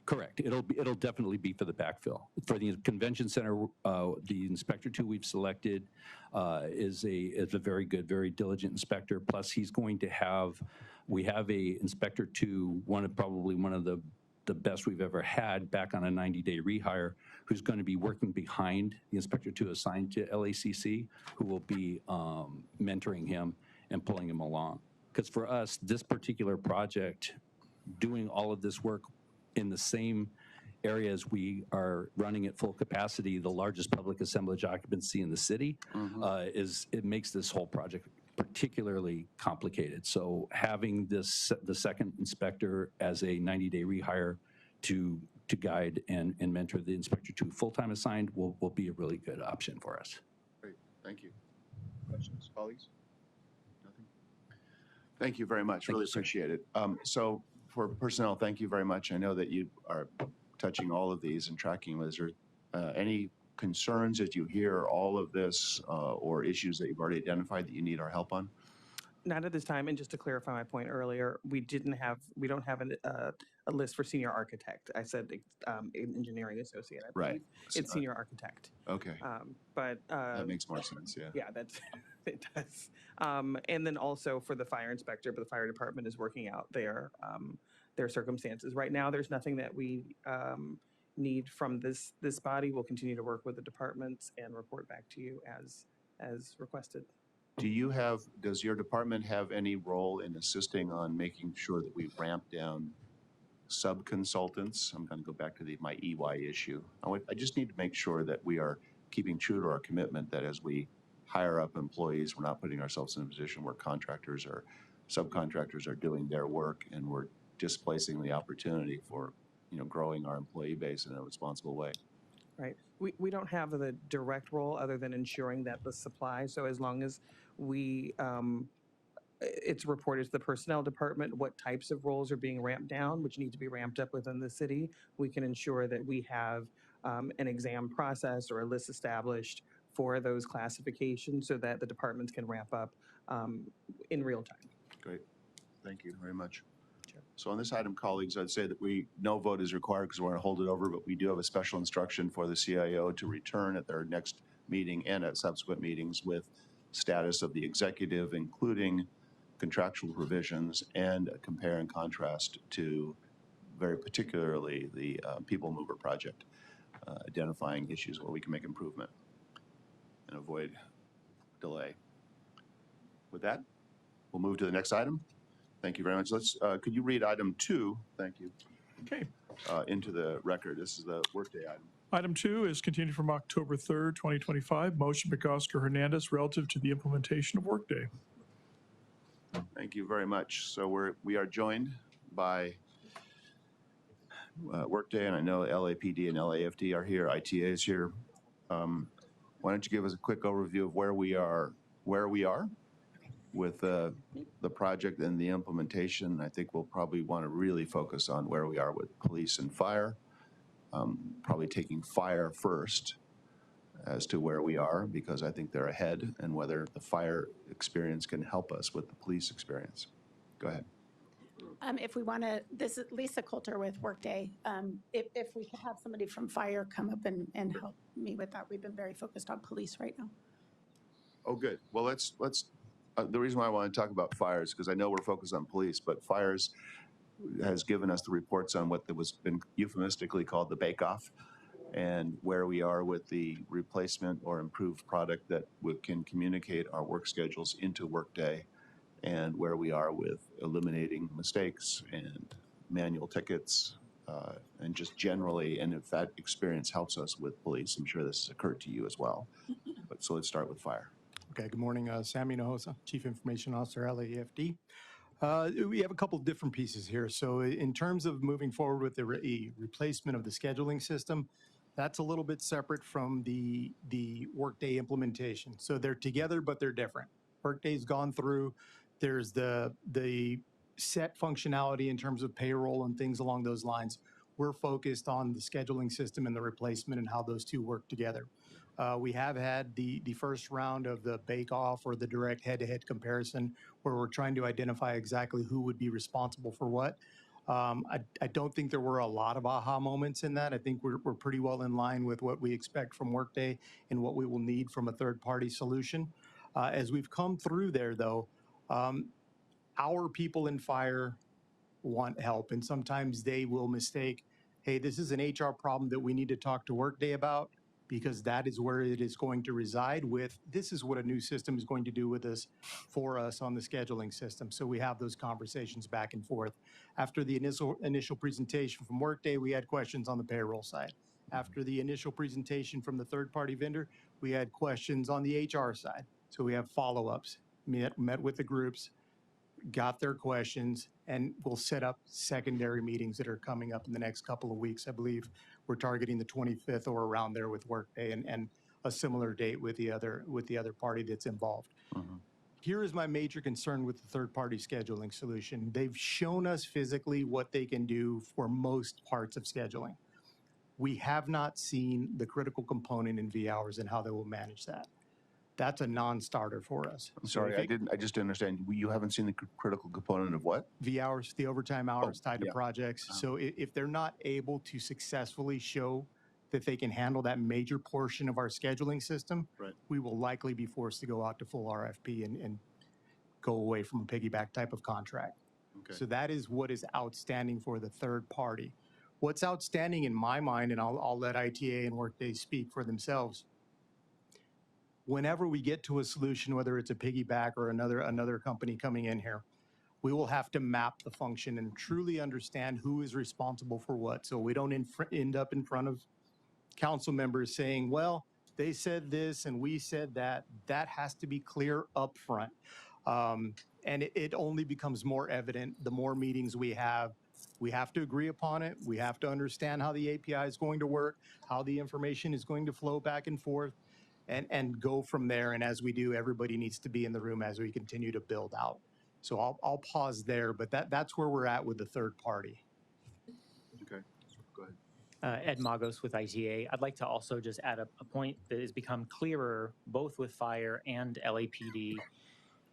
Correct. It'll definitely be for the backfill. For the convention center, the Inspector 2 we've selected is a very good, very diligent inspector. Plus, he's going to have, we have a Inspector 2, probably one of the best we've ever had back on a 90-day rehire, who's going to be working behind the Inspector 2 assigned to LACC, who will be mentoring him and pulling him along. Because for us, this particular project, doing all of this work in the same areas we are running at full capacity, the largest public assemblage occupancy in the city, it makes this whole project particularly complicated. So having the second inspector as a 90-day rehire to guide and mentor the Inspector 2 full-time assigned will be a really good option for us. Great, thank you. Questions, colleagues? Nothing? Thank you very much, really appreciate it. So for personnel, thank you very much. I know that you are touching all of these and tracking. Is there any concerns as you hear all of this or issues that you've already identified that you need our help on? Not at this time. And just to clarify my point earlier, we don't have a list for senior architect. I said engineering associate. I Right. believe. It's senior architect. Okay, But that makes more sense, yeah. yeah, that's it does. And then also for the fire inspector, but the fire department is working out their circumstances. Right now, there's nothing that we need from this body. We'll continue to work with the departments and report back to you as requested. Does your department have any role in assisting on making sure that we ramp down sub-consultants? I'm going to go back to my EY issue. I just need to make sure that we are keeping true to our commitment that as we hire up employees, we're not putting ourselves in a position where contractors or subcontractors are doing their work and we're displacing the opportunity for, growing our employee base in a responsible way. Right. We don't have the direct role other than ensuring that the supply, so as long as it's reported to the personnel department what types of roles are being ramped down, which need to be ramped up within the city, we can ensure that we have an exam process or a list established for those classifications so that the departments can ramp up in real time. Great. Thank you very much. Sure. So on this item, colleagues, I'd say that no vote is required because we're going to hold it over, but we do have a special instruction for the CIO to return at their next meeting and at subsequent meetings with status of the executive, including contractual provisions and a compare and contrast to very particularly the People Mover project, identifying issues where we can make improvement and avoid delay. With that, we'll move to the next item. Thank you very much. Could you read item 2? Thank you. Okay. Into the record. This is the workday item. Item 2 is continued from October 3rd, 2025. Motion McOsker Hernandez relative to the implementation of Workday. Thank you very much. So we are joined by Workday, and I know LAPD and LAFD are here. ITA is here. Why don't you give us a quick overview of where we are with the project and the implementation? I think we'll probably want to really focus on where we are with police and fire. Probably taking fire first as to where we are, because I think they're ahead, and whether the fire experience can help us with the police experience. Go ahead. If we want to, this is Lisa Coulter with Workday. If we could have somebody from fire come up and help me with that. We've been very focused on police right now. Oh, good. Well, let's the reason why I want to talk about fires, because I know we're focused on police, but fires has given us the reports on what was been euphemistically called the bake-off, and where we are with the replacement or improved product that can communicate our work schedules into Workday, and where we are with eliminating mistakes and manual tickets, and just generally, and if that experience helps us with police, I'm sure this has occurred to you as well. But so let's start with fire. Okay, good morning. Sammy Nahosa, Chief Information Officer, LAFD. We have a couple of different pieces here. So in terms of moving forward with the replacement of the scheduling system, that's a little bit separate from the Workday implementation. So they're together, but they're different. Workday's gone through. There's the set functionality in terms of payroll and things along those lines. We're focused on the scheduling system and the replacement and how those two work together. We have had the first round of the bake-off or the direct head-to-head comparison where we're trying to identify exactly who would be responsible for what. I don't think there were a lot of aha moments in that. I think we're pretty well in line with what we expect from Workday and what we will need from a third-party solution. As we've come through there, though, our people in fire want help, and sometimes they will mistake, hey, this is an HR problem that we need to talk to Workday about, because that is where it is going to reside with, this is what a new system is going to do with us, for us on the scheduling system. So we have those conversations back and forth. After the initial presentation from Workday, we had questions on the payroll side. After the initial presentation from the third-party vendor, we had questions on the HR side. So we have follow-ups, met with the groups, got their questions, and we'll set up secondary meetings that are coming up in the next couple of weeks. I believe we're targeting the 25th or around there with Workday, and a similar date with the other party that's involved. Mm-hmm. Here is my major concern with the third-party scheduling solution. They've shown us physically what they can do for most parts of scheduling. We have not seen the critical component in V-hours and how they will manage that. that's a non-starter for us. I'm So sorry, if I just didn't understand. You haven't seen the critical component of what? the hours, the overtime hours tied to yeah. projects. So if they're not able to successfully show that they can handle that major portion of our scheduling system, Right. we will likely be forced to go out to full RFP and go away from a piggyback type of contract. Okay. So that is what is outstanding for the third party. What's outstanding in my mind, and I'll let ITA and Workday speak for themselves. Whenever we get to a solution, whether it's a piggyback or another company coming in here, we will have to map the function and truly understand who is responsible for what. So we don't end up in front of council members saying, well, they said this and we said that. That has to be clear up front. And it only becomes more evident the more meetings we have. We have to agree upon it. We have to understand how the API is going to work, how the information is going to flow back and forth, and go from there. And as we do, everybody needs to be in the room as we continue to build out. So I'll pause there, but that's where we're at with the third party. Okay, go ahead. Ed Magos with ITA. I'd like to also just add a point that has become clearer both with Fire and LAPD.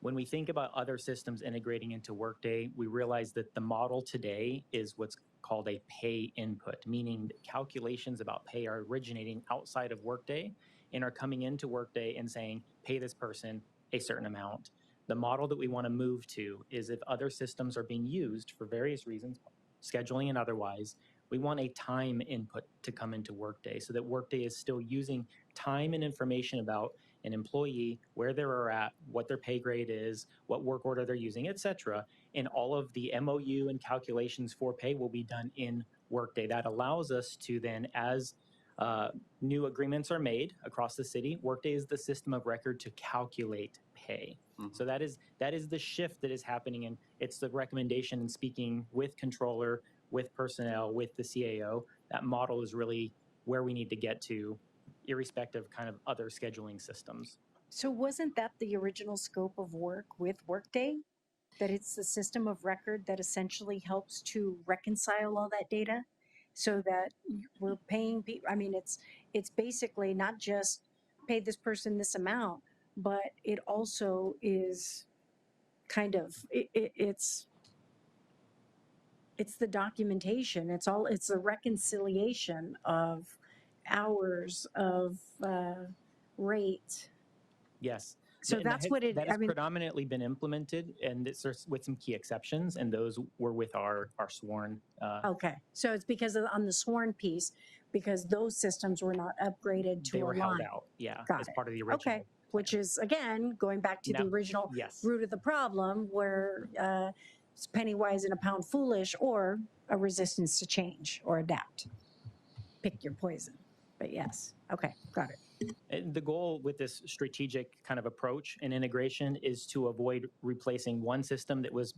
When we think about other systems integrating into Workday, we realize that the model today is what's called a pay input, meaning that calculations about pay are originating outside of Workday and are coming into Workday and saying, pay this person a certain amount. The model that we want to move to is if other systems are being used for various reasons, scheduling and otherwise, we want a time input to come into Workday so that Workday is still using time and information about an employee, where they're at, what their pay grade is, what work order they're using, et cetera. And all of the MOU and calculations for pay will be done in Workday. That allows us to then, as new agreements are made across the city, Workday is the system of record to calculate pay. Mm-hmm. So that is the shift that is happening, and it's the recommendation in speaking with controller, with personnel, with the CAO. That model is really where we need to get to, irrespective of kind of other scheduling systems. So wasn't that the original scope of work with Workday? That it's the system of record that essentially helps to reconcile all that data so that we're paying people. I mean, it's basically not just pay this person this amount, but it also is kind of, it's the documentation. It's the reconciliation of hours of rate. Yes. So that's what it, that has predominantly been implemented, and it's with some key exceptions, and those were with our sworn. Okay, so it's because on the sworn piece, because those systems were not upgraded to they were align. held out, yeah, Got as it. part of the original. Okay, which is again going back to the original yes. root of the problem, where it's penny wise and a pound foolish, or a resistance to change or adapt. Pick your poison. But yes, okay, got it. And the goal with this strategic kind of approach and integration is to avoid replacing one system that was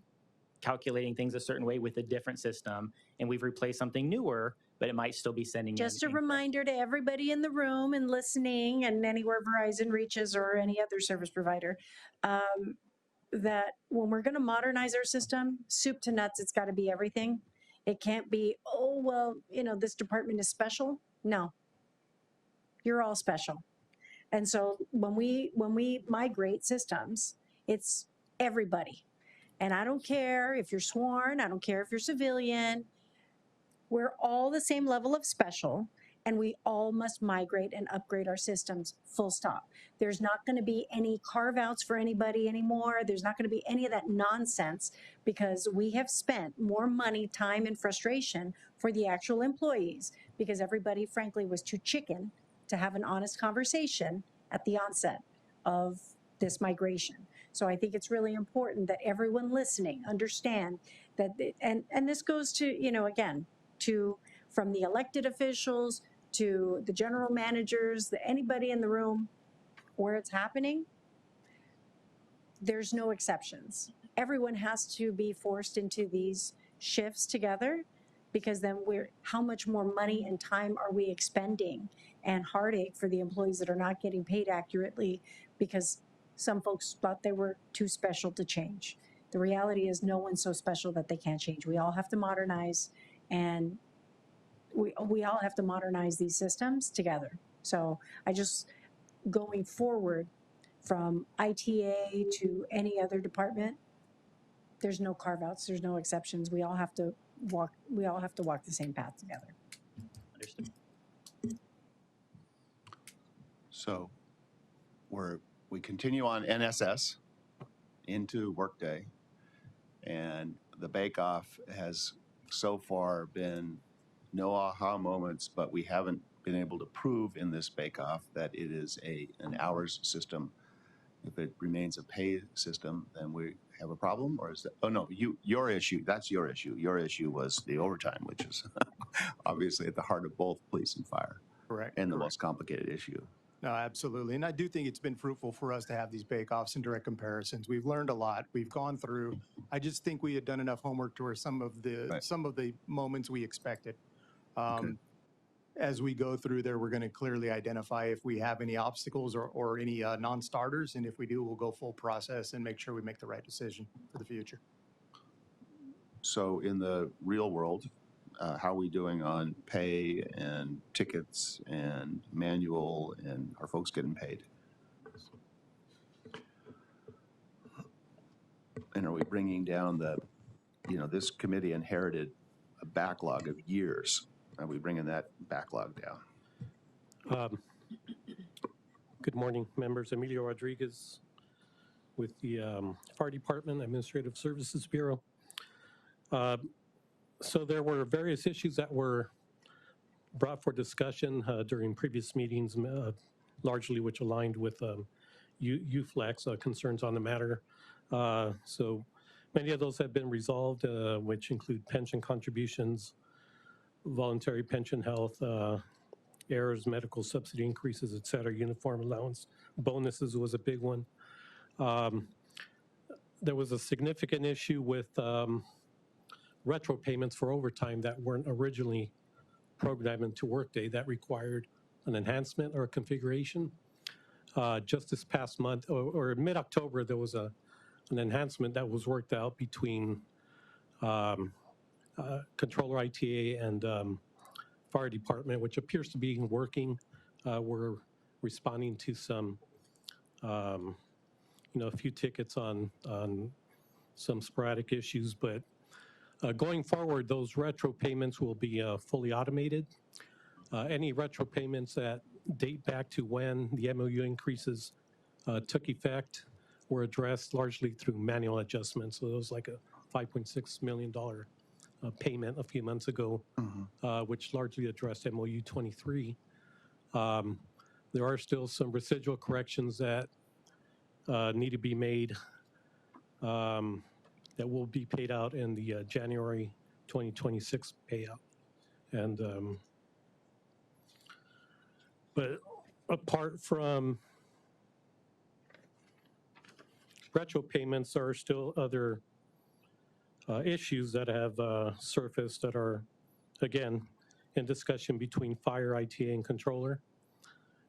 calculating things a certain way with a different system, and we've replaced something newer, but it might still be sending Just in a reminder to everybody in the room and listening, and anywhere Verizon reaches or any other service provider, that when we're going to modernize our system, soup to nuts, it's got to be everything. It can't be, oh, well, this department is special. No. You're all special. And so when we migrate systems, it's everybody. And I don't care if you're sworn, I don't care if you're civilian. We're all the same level of special, and we all must migrate and upgrade our systems, full stop. There's not going to be any carve-outs for anybody anymore. There's not going to be any of that nonsense, because we have spent more money, time, and frustration for the actual employees, because everybody, frankly, was too chicken to have an honest conversation at the onset of this migration. So I think it's really important that everyone listening understand that, and this goes to, again, from the elected officials to the general managers, anybody in the room where it's happening, there's no exceptions. Everyone has to be forced into these shifts together, because then how much more money and time are we expending, and heartache for the employees that are not getting paid accurately because some folks thought they were too special to change. The reality is no one's so special that they can't change. We all have to modernize, and we all have to modernize these systems together. So going forward, from ITA to any other department, there's no carve-outs, there's no exceptions. We all have to walk the same path together. Understood. So we continue on NSS into Workday, and the bake-off has so far been no aha moments, but we haven't been able to prove in this bake-off that it is an hours system. If it remains a pay system, then we have a problem, or is that, oh no, your issue, that's your issue. Your issue was the overtime, which is obviously at the heart of both police and fire. Correct. And the most complicated issue. No, absolutely. And I do think it's been fruitful for us to have these bake-offs and direct comparisons. We've learned a lot. We've gone through. I just think we had done enough homework to where some of the moments we expected. As we go through there, we're going to clearly identify if we have any obstacles or any non-starters. And if we do, we'll go full process and make sure we make the right decision for the future. So in the real world, how are we doing on pay and tickets and manual, and are folks getting paid? And are we bringing down this committee inherited a backlog of years. Are we bringing that backlog down? Good morning, members. Emilio Rodriguez with the Fire Department Administrative Services Bureau. So there were various issues that were brought for discussion during previous meetings, largely which aligned with UFLEX concerns on the matter. So many of those have been resolved, which include pension contributions, voluntary pension health, errors, medical subsidy increases, et cetera, uniform allowance, bonuses was a big one. There was a significant issue with retro payments for overtime that weren't originally programmed into Workday that required an enhancement or a configuration. Just this past month, or mid-October, there was an enhancement that was worked out between Controller ITA and Fire Department, which appears to be working. We're responding to some, a few tickets on some sporadic issues, but going forward, those retro payments will be fully automated. Any retro payments that date back to when the MOU increases took effect were addressed largely through manual adjustments. So there was like a $5.6 million payment a few months ago, which largely addressed MOU 23. There are still some residual corrections that need to be made that will be paid out in the January 2026 payout. And but apart from retro payments, there are still other issues that have surfaced that are, again, in discussion between Fire, ITA, and Controller,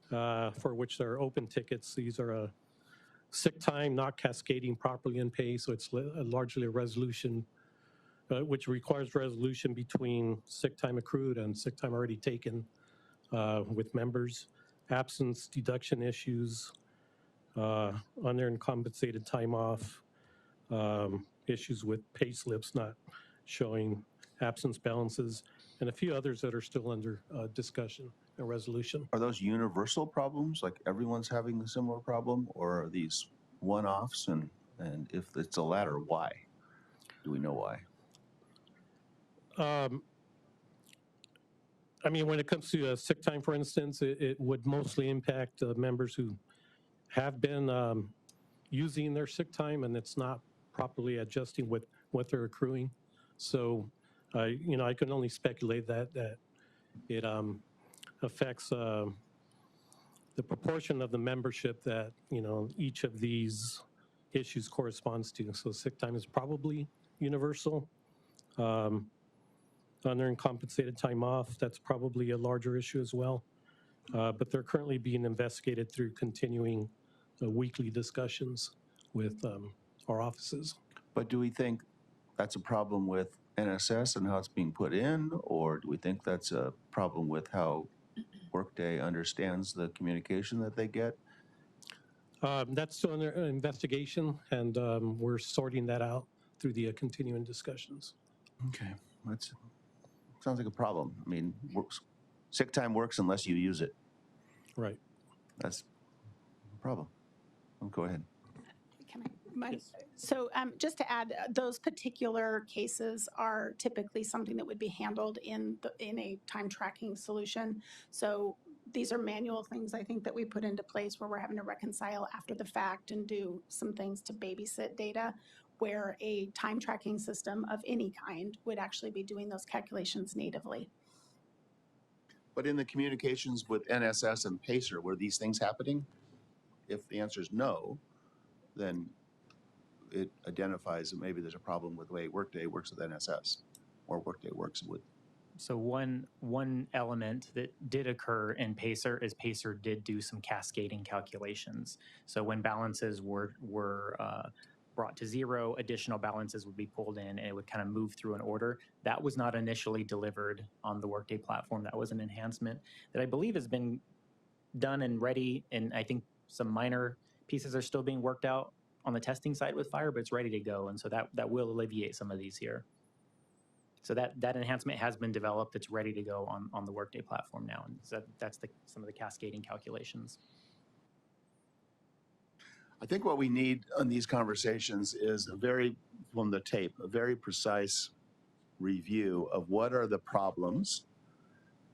for which there are open tickets. These are sick time not cascading properly in pay, so it's largely a resolution, which requires resolution between sick time accrued and sick time already taken with members, absence deduction issues, unearned compensated time off, issues with pay slips not showing absence balances, and a few others that are still under discussion and resolution. Are those universal problems, like everyone's having a similar problem, or are these one-offs? And if it's the latter, why? Do we know why? I mean, when it comes to sick time, for instance, it would mostly impact members who have been using their sick time and it's not properly adjusting with what they're accruing. So, I can only speculate that it affects the proportion of the membership that, each of these issues corresponds to. So sick time is probably universal. Unearned compensated time off, that's probably a larger issue as well. But they're currently being investigated through continuing weekly discussions with our offices. But do we think that's a problem with NSS and how it's being put in, or do we think that's a problem with how Workday understands the communication that they get? That's still under investigation, and we're sorting that out through the continuing discussions. Okay, that's, sounds like a problem. I mean, sick time works unless you use it. Right. That's a problem. Go ahead. Can I? So just to add, those particular cases are typically something that would be handled in a time tracking solution. So these are manual things I think that we put into place where we're having to reconcile after the fact and do some things to babysit data, where a time tracking system of any kind would actually be doing those calculations natively. But in the communications with NSS and Pacer, were these things happening? If the answer is no, then it identifies that maybe there's a problem with the way Workday works with NSS, or Workday works with. So one element that did occur in Pacer is Pacer did do some cascading calculations. So when balances were brought to zero, additional balances would be pulled in, and it would kind of move through an order. That was not initially delivered on the Workday platform. That was an enhancement that I believe has been done and ready, and I think some minor pieces are still being worked out on the testing side with Fire, but it's ready to go, and so that will alleviate some of these here. So that enhancement has been developed. It's ready to go on the Workday platform now, and so that's some of the cascading calculations. I think what we need on these conversations is from the tape, a very precise review of what are the problems,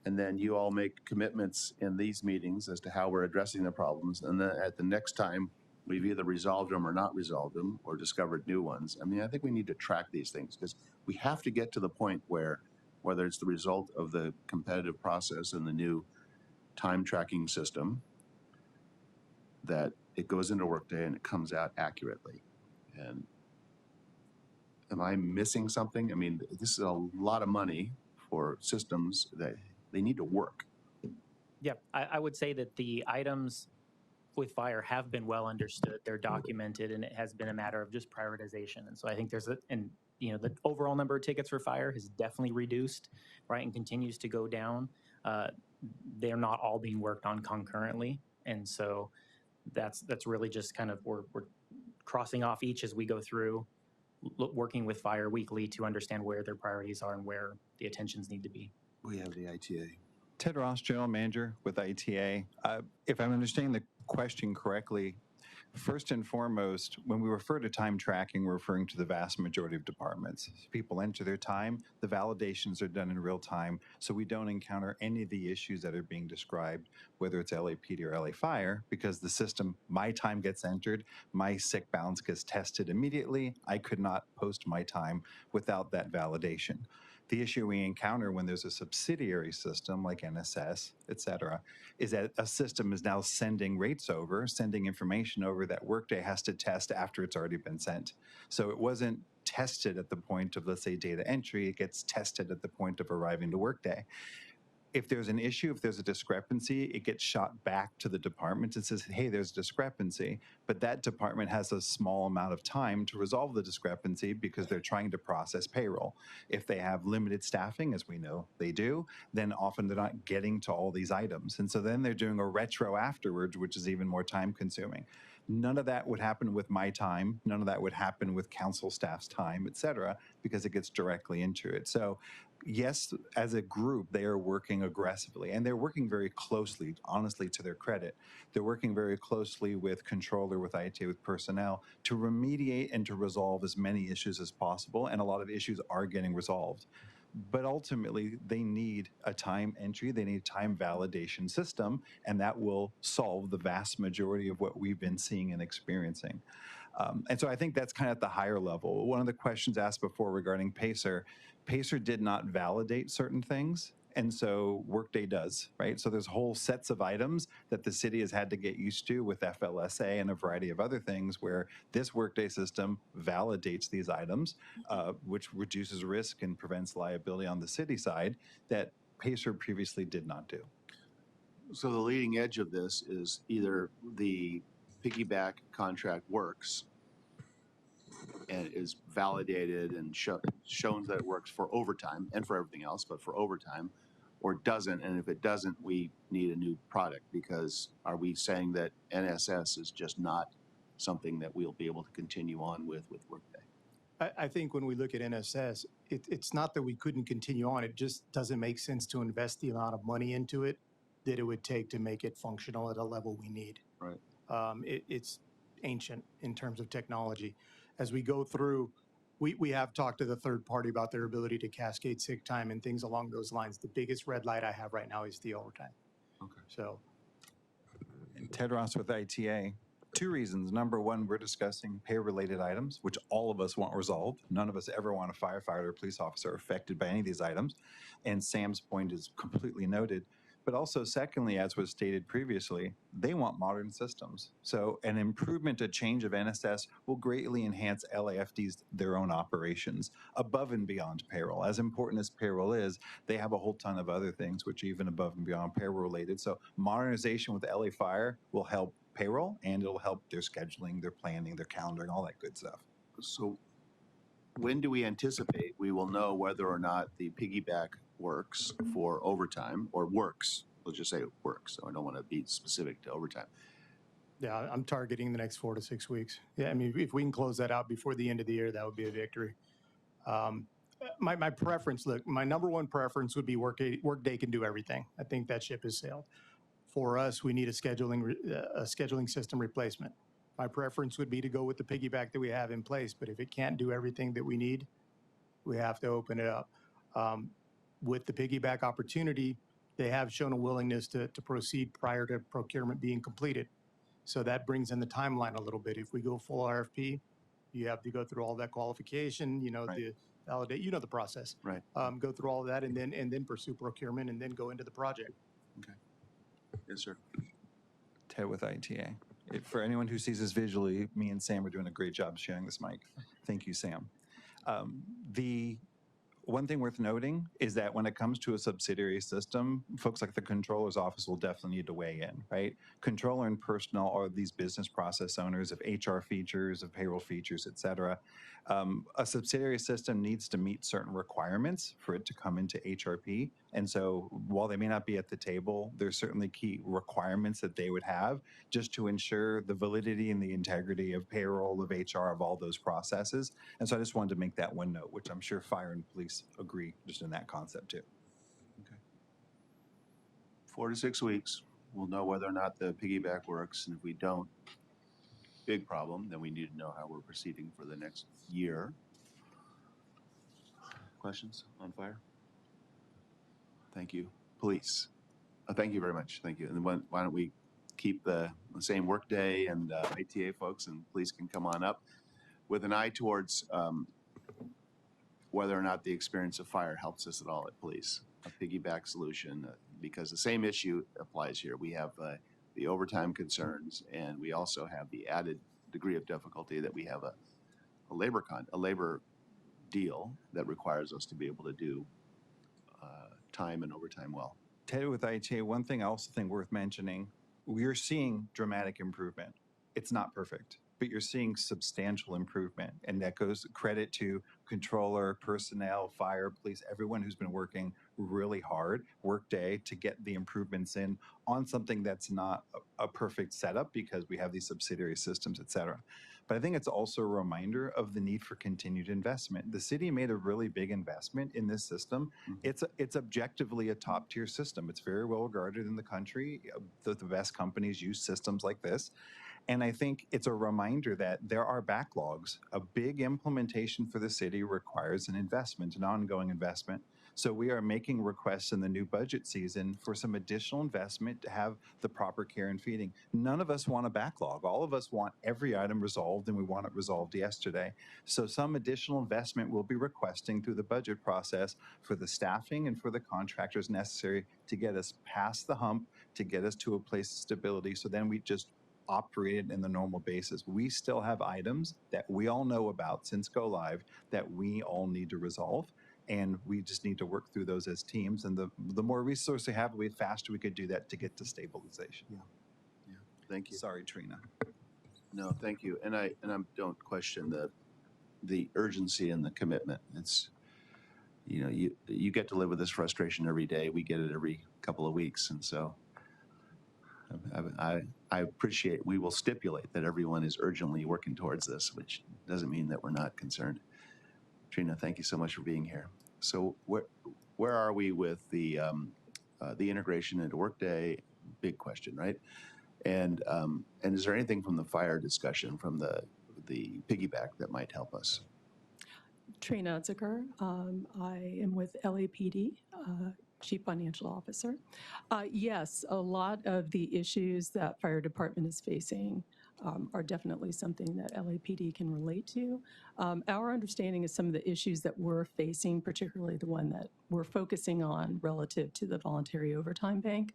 and then you all make commitments in these meetings as to how we're addressing the problems, and then at the next time, we've either resolved them or not resolved them or discovered new ones. I mean, I think we need to track these things because we have to get to the point where, whether it's the result of the competitive process and the new time tracking system, that it goes into Workday and it comes out accurately. And am I missing something? I mean, this is a lot of money for systems that they need to work. Yeah, I would say that the items with Fire have been well understood. They're documented, and it has been a matter of just prioritization. And so I think the overall number of tickets for Fire has definitely reduced, right, and continues to go down. They're not all being worked on concurrently, and so that's really just kind of we're crossing off each as we go through, working with Fire weekly to understand where their priorities are and where the attentions need to be. We have the ITA. Ted Ross, General Manager with ITA. If I'm understanding the question correctly, first and foremost, when we refer to time tracking, we're referring to the vast majority of departments. People enter their time, the validations are done in real time, so we don't encounter any of the issues that are being described, whether it's LAPD or LA Fire, because the system, my time gets entered, my sick balance gets tested immediately. I could not post my time without that validation. The issue we encounter when there's a subsidiary system like NSS, et cetera, is that a system is now sending rates over, sending information over that Workday has to test after it's already been sent. So it wasn't tested at the point of, let's say, data entry. It gets tested at the point of arriving to Workday. If there's an issue, if there's a discrepancy, it gets shot back to the department and says, hey, there's a discrepancy, but that department has a small amount of time to resolve the discrepancy because they're trying to process payroll. If they have limited staffing, as we know they do, then often they're not getting to all these items. And so then they're doing a retro afterwards, which is even more time consuming. None of that would happen with my time. None of that would happen with council staff's time, et cetera, because it gets directly into it. So yes, as a group, they are working aggressively, and they're working very closely, honestly, to their credit. They're working very closely with controller, with IT, with personnel to remediate and to resolve as many issues as possible, and a lot of issues are getting resolved. But ultimately, they need a time entry, they need a time validation system, and that will solve the vast majority of what we've been seeing and experiencing. And so I think that's kind of at the higher level. One of the questions asked before regarding Pacer, Pacer did not validate certain things, and so Workday does, right? So there's whole sets of items that the city has had to get used to with FLSA and a variety of other things where this Workday system validates these items, which reduces risk and prevents liability on the city side that Pacer previously did not do. So the leading edge of this is either the piggyback contract works and is validated and shown that it works for overtime and for everything else, but for overtime, or doesn't? And if it doesn't, we need a new product, because are we saying that NSS is just not something that we'll be able to continue on with Workday? I think when we look at NSS, it's not that we couldn't continue on. It just doesn't make sense to invest the amount of money into it that it would take to make it functional at a level we need. Right. It's ancient in terms of technology. As we go through, we have talked to the third party about their ability to cascade sick time and things along those lines. The biggest red light I have right now is the overtime. Okay. So, Ted Ross with ITA. Two reasons. Number one, we're discussing pay-related items, which all of us want resolved. None of us ever want a firefighter or police officer affected by any of these items. And Sam's point is completely noted. But also, secondly, as was stated previously, they want modern systems. So an improvement, a change of NSS will greatly enhance LAFD's their own operations above and beyond payroll. As important as payroll is, they have a whole ton of other things which are even above and beyond payroll related. So modernization with LA Fire will help payroll, and it'll help their scheduling, their planning, their calendaring, all that good stuff. So when do we anticipate we will know whether or not the piggyback works for overtime, or works? Let's just say it works. So I don't want to be specific to overtime. yeah, I'm targeting the next 4 to 6 weeks. Yeah, I mean, if we can close that out before the end of the year, that would be a victory. My preference, look, my number one preference would be Workday can do everything. I think that ship has sailed. For us, we need a scheduling system replacement. My preference would be to go with the piggyback that we have in place, but if it can't do everything that we need, we have to open it up. With the piggyback opportunity, they have shown a willingness to proceed prior to procurement being completed. So that brings in the timeline a little bit. If we go full RFP, you have to go through all that qualification, the validate, the process. Right. Go through all of that and then pursue procurement and then go into the project. Okay. Yes, sir. Ted with ITA. For anyone who sees this visually, me and Sam are doing a great job sharing this mic. Thank you, Sam. The one thing worth noting is that when it comes to a subsidiary system, folks like the controller's office will definitely need to weigh in, right? Controller and personnel are these business process owners of HR features, of payroll features, et cetera. A subsidiary system needs to meet certain requirements for it to come into HRP. And so while they may not be at the table, there's certainly key requirements that they would have just to ensure the validity and the integrity of payroll, of HR, of all those processes. And so I just wanted to make that one note, which I'm sure fire and police agree just in that concept too. Okay. 4 to 6 weeks, we'll know whether or not the piggyback works. And if we don't, big problem, then we need to know how we're proceeding for the next year. Questions on fire? Thank you. Police. Thank you very much. Thank you. And then why don't we keep the same Workday and ITA folks, and police can come on up with an eye towards whether or not the experience of fire helps us at all at police. A piggyback solution, because the same issue applies here. We have the overtime concerns, and we also have the added degree of difficulty that we have a labor deal that requires us to be able to do time and overtime well. Ted with ITA, one thing I also think worth mentioning, we're seeing dramatic improvement. It's not perfect, but you're seeing substantial improvement. And that goes credit to controller, personnel, fire, police, everyone who's been working really hard, Workday, to get the improvements in on something that's not a perfect setup because we have these subsidiary systems, et cetera. But I think it's also a reminder of the need for continued investment. The city made a really big investment in this system. Mm-hmm. It's objectively a top tier system. It's very well regarded in the country. The best companies use systems like this. And I think it's a reminder that there are backlogs. A big implementation for the city requires an investment, an ongoing investment. So we are making requests in the new budget season for some additional investment to have the proper care and feeding. None of us want a backlog. All of us want every item resolved, and we want it resolved yesterday. So some additional investment we'll be requesting through the budget process for the staffing and for the contractors necessary to get us past the hump, to get us to a place of stability. So then we just operated in the normal basis. We still have items that we all know about since go live that we all need to resolve. And we just need to work through those as teams. And the more resources we have, the faster we could do that to get to stabilization. Yeah. Thank you. Sorry, Trina. No, thank you. And I don't question the urgency and the commitment. you know, you get to live with this frustration every day. We get it every couple of weeks. And so I appreciate, we will stipulate that everyone is urgently working towards this, which doesn't mean that we're not concerned. Trina, thank you so much for being here. So where are we with the integration into Workday? Big question, right? And is there anything from the fire discussion, from the piggyback, that might help us? Trina Utziker. I am with LAPD, Chief Financial Officer. Yes, a lot of the issues that fire department is facing are definitely something that LAPD can relate to. Our understanding is some of the issues that we're facing, particularly the one that we're focusing on relative to the voluntary overtime bank.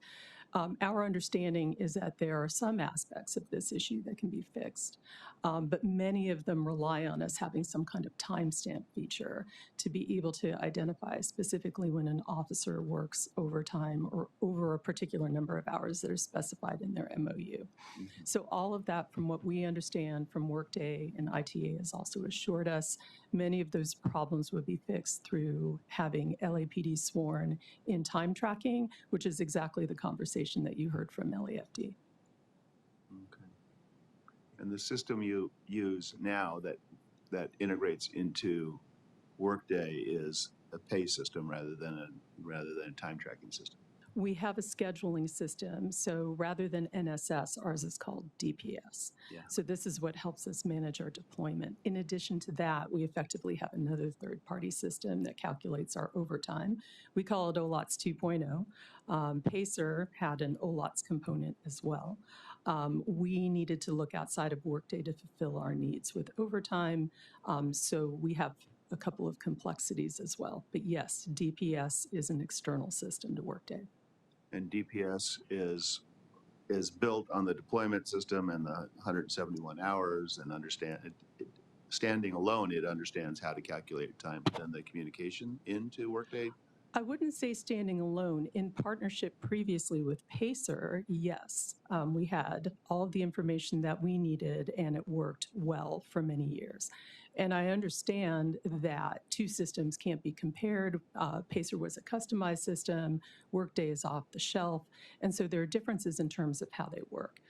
Our understanding is that there are some aspects of this issue that can be fixed, but many of them rely on us having some kind of timestamp feature to be able to identify specifically when an officer works overtime or over a particular number of hours that are specified in their MOU. So all of that, from what we understand from Workday and ITA, has also assured us many of those problems would be fixed through having LAPD sworn in time tracking, which is exactly the conversation that you heard from LAFD. Okay. And the system you use now that integrates into Workday is a pay system rather than a time tracking system. We have a scheduling system, so rather than NSS, ours is called DPS. Yeah. So this is what helps us manage our deployment. In addition to that, we effectively have another third-party system that calculates our overtime. We call it OLOTS 2.0. Pacer had an OLOTS component as well. We needed to look outside of Workday to fulfill our needs with overtime, so we have a couple of complexities as well. But yes, DPS is an external system to Workday. And DPS is built on the deployment system and the 171 hours, and standing alone, it understands how to calculate time, but then the communication into Workday. I wouldn't say standing alone. In partnership previously with Pacer, yes, we had all of the information that we needed, and it worked well for many years. And I understand that two systems can't be compared. Pacer was a customized system, Workday is off the shelf, and so there are differences in terms of how they work.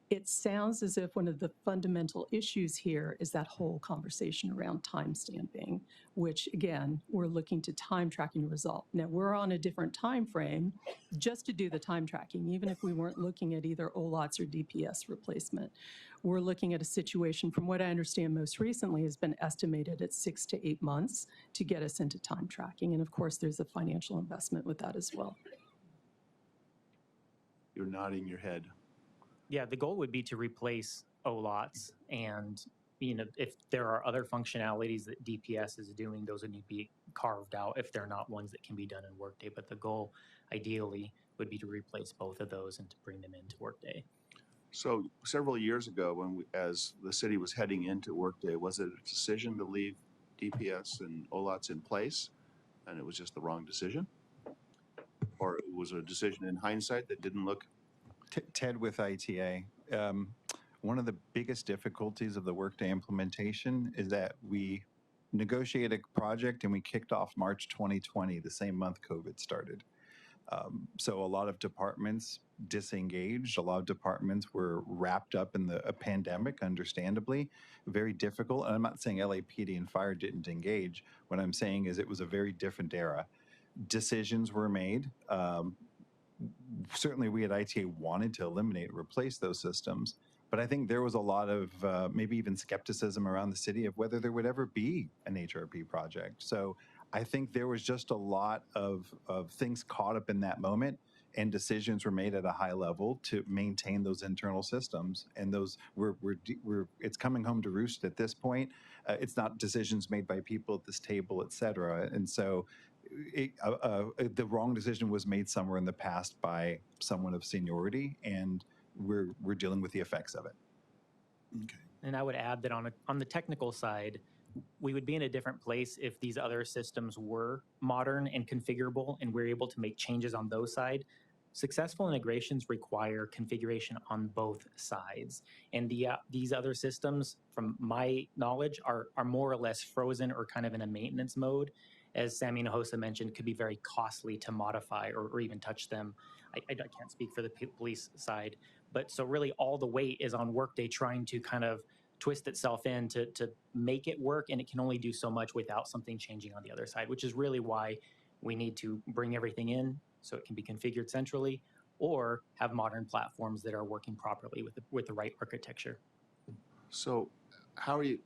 It sounds as if one of the fundamental issues here is that whole conversation around time stamping, which again, we're looking to time tracking to resolve. Now, we're on a different time frame just to do the time tracking, even if we weren't looking at either OLOTS or DPS replacement. We're looking at a situation, from what I understand most recently, has been estimated at 6 to 8 months to get us into time tracking. And of course, there's a financial investment with that as well. You're nodding your head. Yeah, the goal would be to replace OLOTS, and if there are other functionalities that DPS is doing, those would need to be carved out if they're not ones that can be done in Workday. But the goal, ideally, would be to replace both of those and to bring them into Workday. So several years ago, as the city was heading into Workday, was it a decision to leave DPS and OLOTS in place, and it was just the wrong decision? Or was it a decision in hindsight that didn't look? Ted with ITA. One of the biggest difficulties of the Workday implementation is that we negotiated a project and we kicked off March 2020, the same month COVID started. So a lot of departments disengaged. A lot of departments were wrapped up in a pandemic, understandably. Very difficult. And I'm not saying LAPD and fire didn't engage. What I'm saying is it was a very different era. Decisions were made. Certainly we at ITA wanted to eliminate and replace those systems, but I think there was a lot of maybe even skepticism around the city of whether there would ever be an HRP project. So I think there was just a lot of things caught up in that moment, and decisions were made at a high level to maintain those internal systems. And those it's coming home to roost at this point. It's not decisions made by people at this table, et cetera. And so the wrong decision was made somewhere in the past by someone of seniority, and we're dealing with the effects of it. Okay. And I would add that on the technical side, we would be in a different place if these other systems were modern and configurable, and we're able to make changes on those side. Successful integrations require configuration on both sides, and these other systems, from my knowledge, are more or less frozen or kind of in a maintenance mode. as Sammy Nahosa mentioned, could be very costly to modify or even touch them. I can't speak for the police side, but so really all the weight is on Workday trying to kind of twist itself in to make it work, and it can only do so much without something changing on the other side, which is really why we need to bring everything in so it can be configured centrally, or have modern platforms that are working properly with the right architecture. So how are you,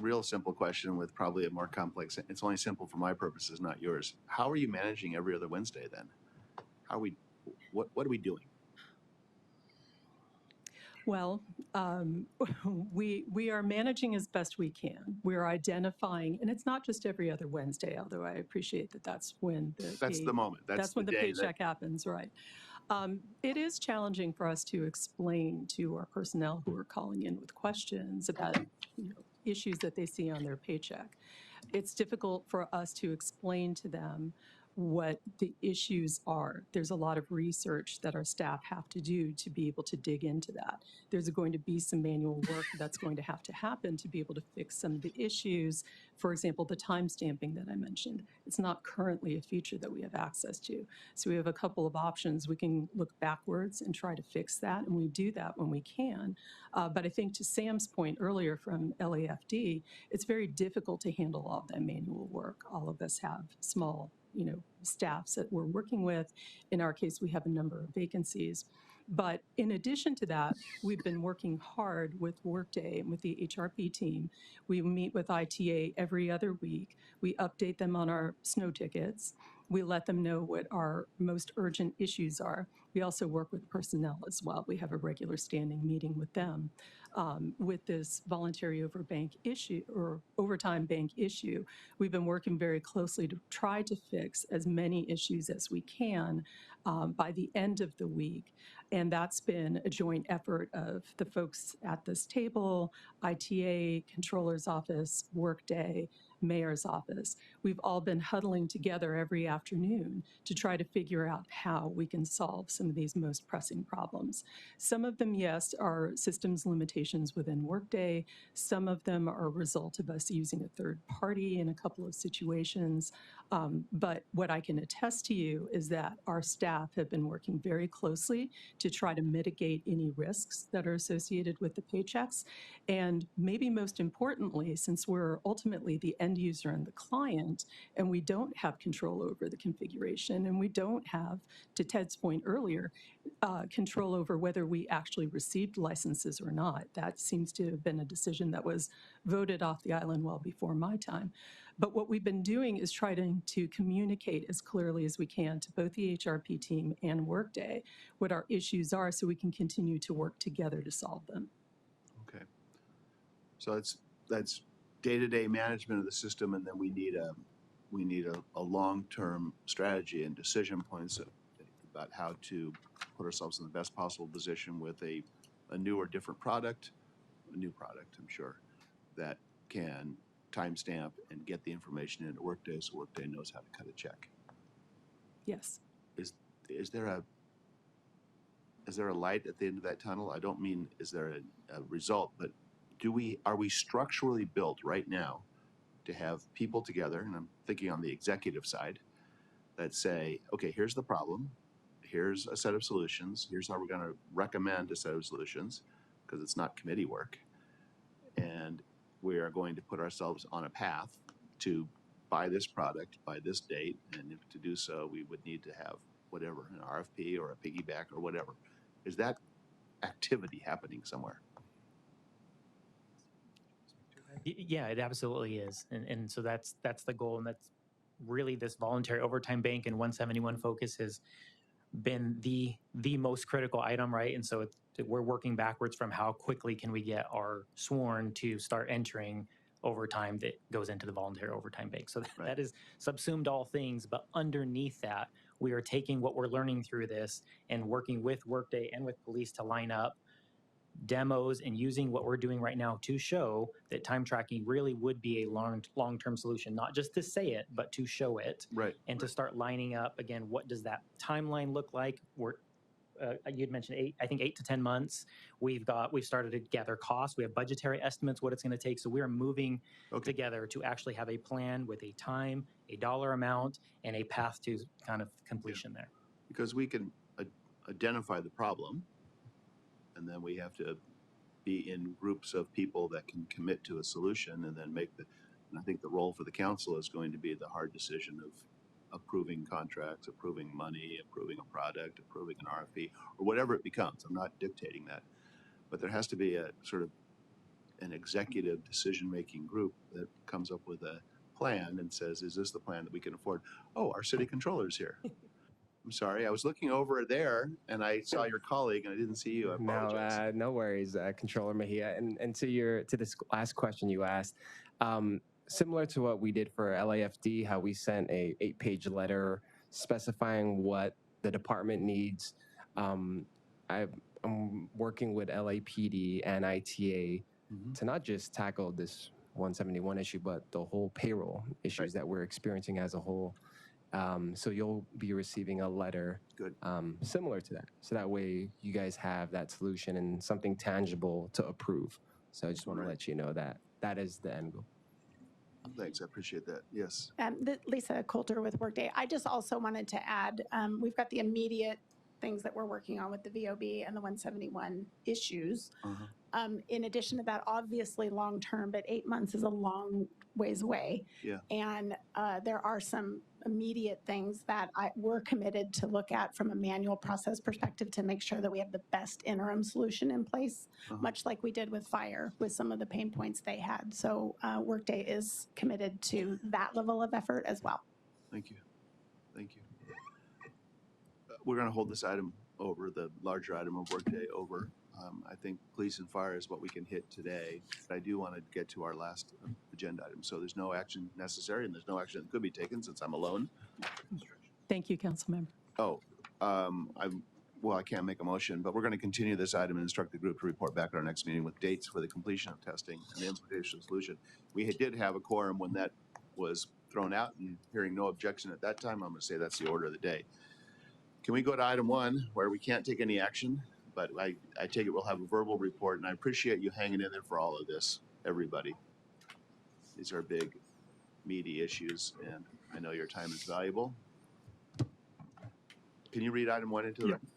real simple question with probably a more complex, it's only simple for my purposes, not yours. How are you managing every other Wednesday then? How are we, what are we doing? Well, we are managing as best we can. We're identifying, and it's not just every other Wednesday, although I appreciate that that's when That's the moment. That's when the paycheck happens, right? It is challenging for us to explain to our personnel who are calling in with questions about issues that they see on their paycheck. It's difficult for us to explain to them what the issues are. There's a lot of research that our staff have to do to be able to dig into that. There's going to be some manual work that's going to have to happen to be able to fix some of the issues. For example, the time stamping that I mentioned. It's not currently a feature that we have access to. So we have a couple of options. We can look backwards and try to fix that, and we do that when we can. But I think to Sam's point earlier from LAFD, it's very difficult to handle all of that manual work. All of us have small staffs that we're working with. In our case, we have a number of vacancies. But in addition to that, we've been working hard with Workday and with the HRP team. We meet with ITA every other week. We update them on our snow tickets. We let them know what our most urgent issues are. We also work with personnel as well. We have a regular standing meeting with them. With this voluntary overtime bank issue, we've been working very closely to try to fix as many issues as we can by the end of the week. And that's been a joint effort of the folks at this table, ITA, Controller's Office, Workday, Mayor's Office. We've all been huddling together every afternoon to try to figure out how we can solve some of these most pressing problems. Some of them, yes, are systems limitations within Workday. Some of them are a result of us using a third party in a couple of situations. But what I can attest to you is that our staff have been working very closely to try to mitigate any risks that are associated with the paychecks. And maybe most importantly, since we're ultimately the end user and the client, and we don't have control over the configuration, and we don't have, to Ted's point earlier, control over whether we actually received licenses or not. That seems to have been a decision that was voted off the island well before my time. But what we've been doing is trying to communicate as clearly as we can to both the HRP team and Workday what our issues are so we can continue to work together to solve them. Okay. So that's day-to-day management of the system, and then we need a long-term strategy and decision points about how to put ourselves in the best possible position with a new or different product, a new product, I'm sure, that can timestamp and get the information into Workday so Workday knows how to cut a check. Yes. Is there a light at the end of that tunnel? I don't mean is there a result, but are we structurally built right now to have people together, and I'm thinking on the executive side, that say, okay, here's the problem, here's a set of solutions, here's how we're going to recommend a set of solutions, because it's not committee work, and we are going to put ourselves on a path to buy this product by this date, and if to do so, we would need to have whatever, an RFP or a piggyback or whatever. Is that activity happening somewhere? Yeah, it absolutely is. And so that's the goal. And that's really this voluntary overtime bank and 171 focus has been the most critical item, right? And so we're working backwards from how quickly can we get our sworn to start entering overtime that goes into the voluntary overtime bank. So that is subsumed all things, but underneath that, we are taking what we're learning through this and working with Workday and with police to line up demos and using what we're doing right now to show that time tracking really would be a long-term solution, not just to say it, but to show it. Right. And to start lining up, again, what does that timeline look like? you'd mentioned I think 8 to 10 months. We've started to gather costs. We have budgetary estimates, what it's going to take. So we are moving together to actually have a plan with a time, a dollar amount, and a path to kind of completion there. Because we can identify the problem, and then we have to be in groups of people that can commit to a solution and then and I think the role for the council is going to be the hard decision of approving contracts, approving money, approving a product, approving an RFP, or whatever it becomes. I'm not dictating that. But there has to be a sort of an executive decision-making group that comes up with a plan and says, is this the plan that we can afford? Oh, our city controller's here. I'm sorry, I was looking over there and I saw your colleague and I didn't see you. I apologize. No, no worries, Controller Mejia. And to this last question you asked, similar to what we did for LAFD, how we sent a 8-page letter specifying what the department needs. I'm working with LAPD and ITA to not just tackle this 171 issue, but the whole payroll issues that we're experiencing as a whole. So you'll be receiving a letter similar to that. So that way you guys have that solution and something tangible to approve. So I just want to let you know that that is the end goal. Thanks, I appreciate that. Yes. Lisa Coulter with Workday. I just also wanted to add, we've got the immediate things that we're working on with the VOB and the 171 issues. In addition to that, obviously long-term, but 8 months is a long ways away. Yeah. And there are some immediate things that we're committed to look at from a manual process perspective to make sure that we have the best interim solution in place, much like we did with fire with some of the pain points they had. So Workday is committed to that level of effort as well. Thank you. Thank you. We're going to hold this item over, the larger item of Workday over. I think police and fire is what we can hit today. But I do want to get to our last agenda item. So there's no action necessary and there's no action that could be taken since I'm alone. Thank you, Councilmember. Oh, well, I can't make a motion, but we're going to continue this item and instruct the group to report back at our next meeting with dates for the completion of testing and the implementation solution. We did have a quorum when that was thrown out, and hearing no objection at that time, I'm going to say that's the order of the day. Can we go to item 1 where we can't take any action? But I take it we'll have a verbal report, and I appreciate you hanging in there for all of this, everybody. These are big, meaty issues, and I know your time is valuable. Can you read item 1 into the record?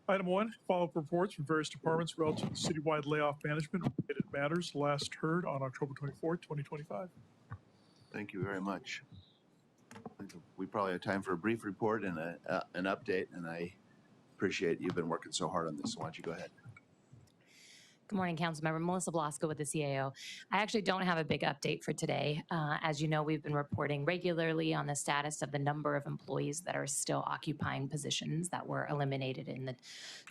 Item 1, follow-up reports from various departments relative to citywide layoff management related matters last heard on October 24th, 2025. Thank you very much. We probably have time for a brief report and an update, and I appreciate you've been working so hard on this. So why don't you go ahead? Good morning, Councilmember. Melissa Blasco with the CAO. I actually don't have a big update for today. As you know, we've been reporting regularly on the status of the number of employees that are still occupying positions that were eliminated in the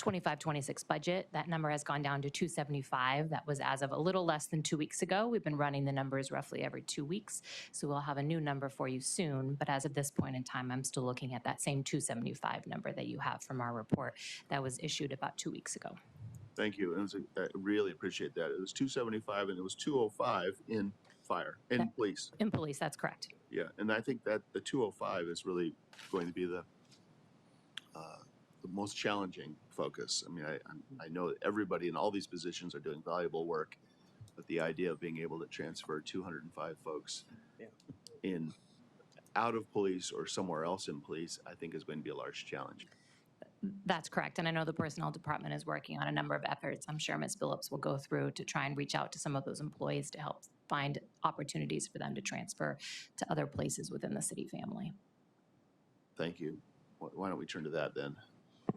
25-26 budget. That number has gone down to 275. That was as of a little less than 2 weeks ago. We've been running the numbers roughly every 2 weeks, so we'll have a new number for you soon. But as of this point in time, I'm still looking at that same 275 number that you have from our report that was issued about 2 weeks ago. Thank you. And I really appreciate that. It was 275 and it was 205 in fire, in police. In police, that's correct. Yeah, and I think that the 205 is really going to be the most challenging focus. I mean, I know that everybody in all these positions are doing valuable work, but the idea of being able to transfer 205 folks in out of police or somewhere else in police, I think is going to be a large challenge. That's correct. And I know the personnel department is working on a number of efforts. I'm sure Ms. Phillips will go through to try and reach out to some of those employees to help find opportunities for them to transfer to other places within the city family. Thank you. Why don't we turn to that then,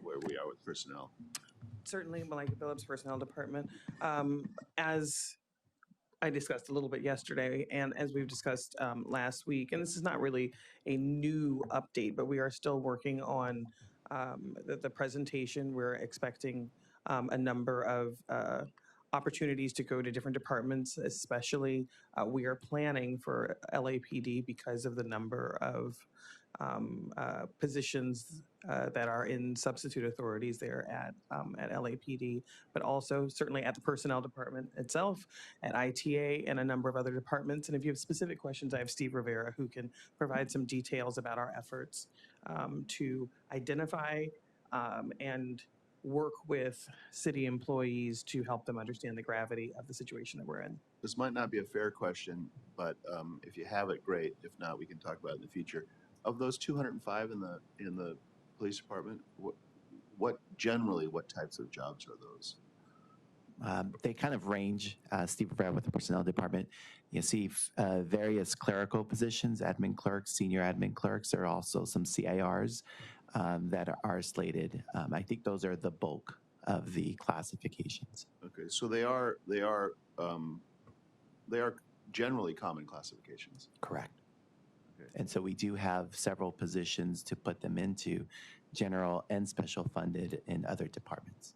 where we are with personnel? Certainly, Malika Phillips, Personnel Department. As I discussed a little bit yesterday, and as we've discussed last week, and this is not really a new update, but we are still working on the presentation. We're expecting a number of opportunities to go to different departments, especially we are planning for LAPD because of the number of positions that are in substitute authorities there at LAPD, but also certainly at the personnel department itself, at ITA, and a number of other departments. And if you have specific questions, I have Steve Rivera who can provide some details about our efforts to identify and work with city employees to help them understand the gravity of the situation that we're in. This might not be a fair question, but if you have it, great. If not, we can talk about it in the future. Of those 205 in the police department, what types of jobs are those? They kind of range. Steve Rivera with the Personnel Department. You see various clerical positions, admin clerks, senior admin clerks. There are also some CIRs that are slated. I think those are the bulk of the classifications. Okay, so they are generally common classifications. Correct. And so we do have several positions to put them into, general and special funded in other departments.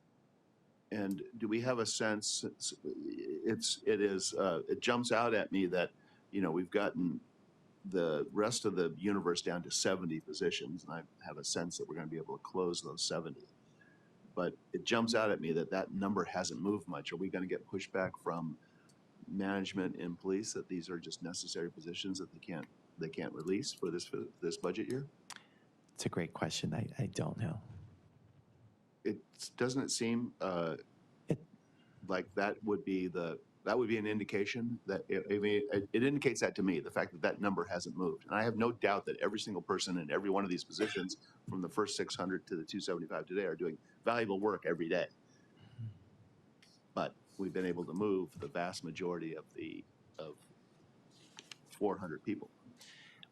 And do we have a sense? It jumps out at me that, we've gotten the rest of the universe down to 70 positions, and I have a sense that we're going to be able to close those 70. But it jumps out at me that number hasn't moved much. Are we going to get pushback from management and police that these are just necessary positions that they can't release for this budget year? It's a great question. I don't know. Doesn't it seem like that would be an indication that it indicates that to me, the fact that number hasn't moved. And I have no doubt that every single person in every one of these positions, from the first 600 to the 275 today, are doing valuable work every day. But we've been able to move the vast majority of 400 people.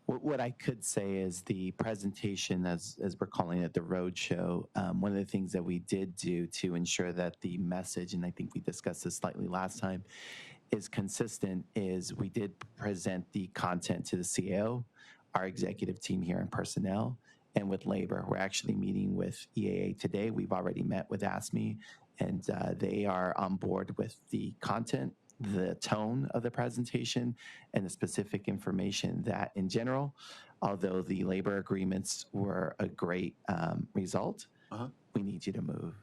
What I could say is the presentation, as we're calling it, the roadshow, one of the things that we did do to ensure that the message, and I think we discussed this slightly last time, is consistent, is we did present the content to the CAO, our executive team here in personnel, and with labor. We're actually meeting with EAA today. We've already met with ASME, and they are on board with the content, the tone of the presentation, and the specific information that in general, although the labor agreements were a great result, we need you to move.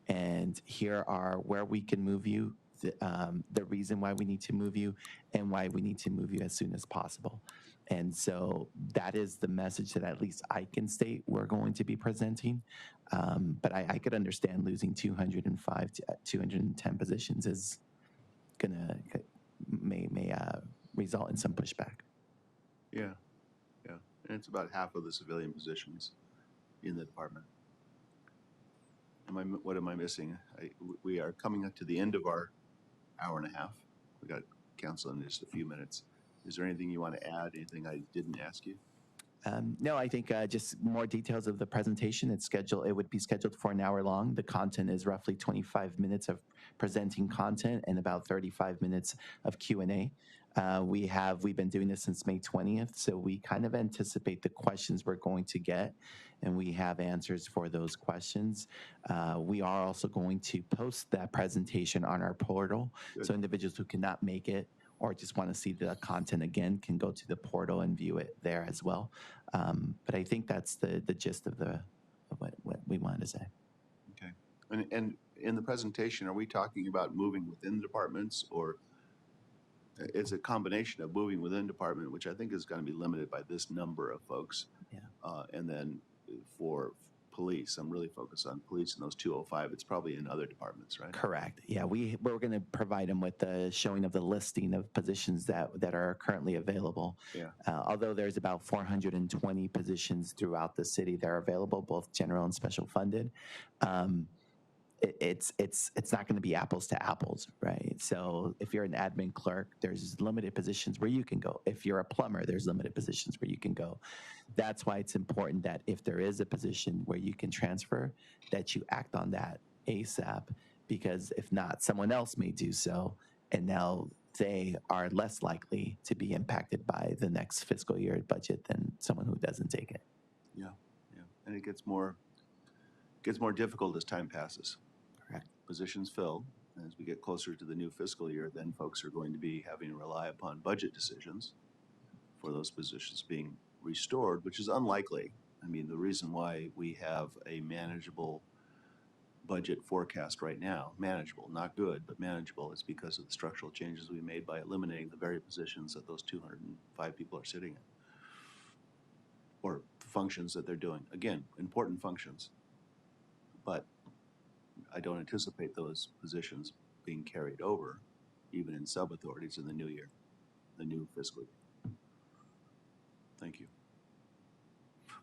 And here are where we can move you, the reason why we need to move you, and why we need to move you as soon as possible. And so that is the message that at least I can state we're going to be presenting. But I could understand losing 205 to 210 positions is may result in some pushback. Yeah. And it's about half of the civilian positions in the department. What am I missing? We are coming up to the end of our hour and a half. We got council in just a few minutes. Is there anything you want to add? Anything I didn't ask you? No, I think just more details of the presentation. It would be scheduled for an hour long. The content is roughly 25 minutes of presenting content and about 35 minutes of Q&A. We've been doing this since May 20th, so we kind of anticipate the questions we're going to get, and we have answers for those questions. We are also going to post that presentation on our portal, so individuals who cannot make it or just want to see the content again can go to the portal and view it there as well. But I think that's the gist of what we wanted to say. Okay. And in the presentation, are we talking about moving within departments, or it's a combination of moving within department, which I think is going to be limited by this number of folks. Yeah. And then for police, I'm really focused on police and those 205. It's probably in other departments, right? Correct. Yeah, we're going to provide them with the showing of the listing of positions that are currently available. Yeah. Although there's about 420 positions throughout the city that are available, both general and special funded. It's not going to be apples to apples, right? So if you're an admin clerk, there's limited positions where you can go. If you're a plumber, there's limited positions where you can go. That's why it's important that if there is a position where you can transfer, that you act on that ASAP, because if not, someone else may do so, and now they are less likely to be impacted by the next fiscal year budget than someone who doesn't take it. Yeah. And it gets more difficult as time passes. Correct. Positions fill. As we get closer to the new fiscal year, then folks are going to be having to rely upon budget decisions for those positions being restored, which is unlikely. I mean, the reason why we have a manageable budget forecast right now, manageable, not good, but manageable, is because of the structural changes we made by eliminating the very positions that those 205 people are sitting in, or functions that they're doing. Again, important functions, but I don't anticipate those positions being carried over, even in sub-authorities in the new year, the new fiscal year. Thank you.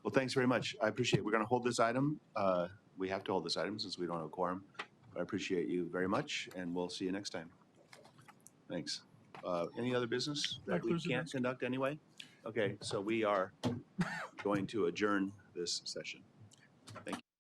Well, thanks very much. I appreciate it. We're going to hold this item. We have to hold this item since we don't have a quorum. But I appreciate you very much, and we'll see you next time. Thanks. Any other business that we can't conduct anyway? Okay, so we are going to adjourn this session. Thank you.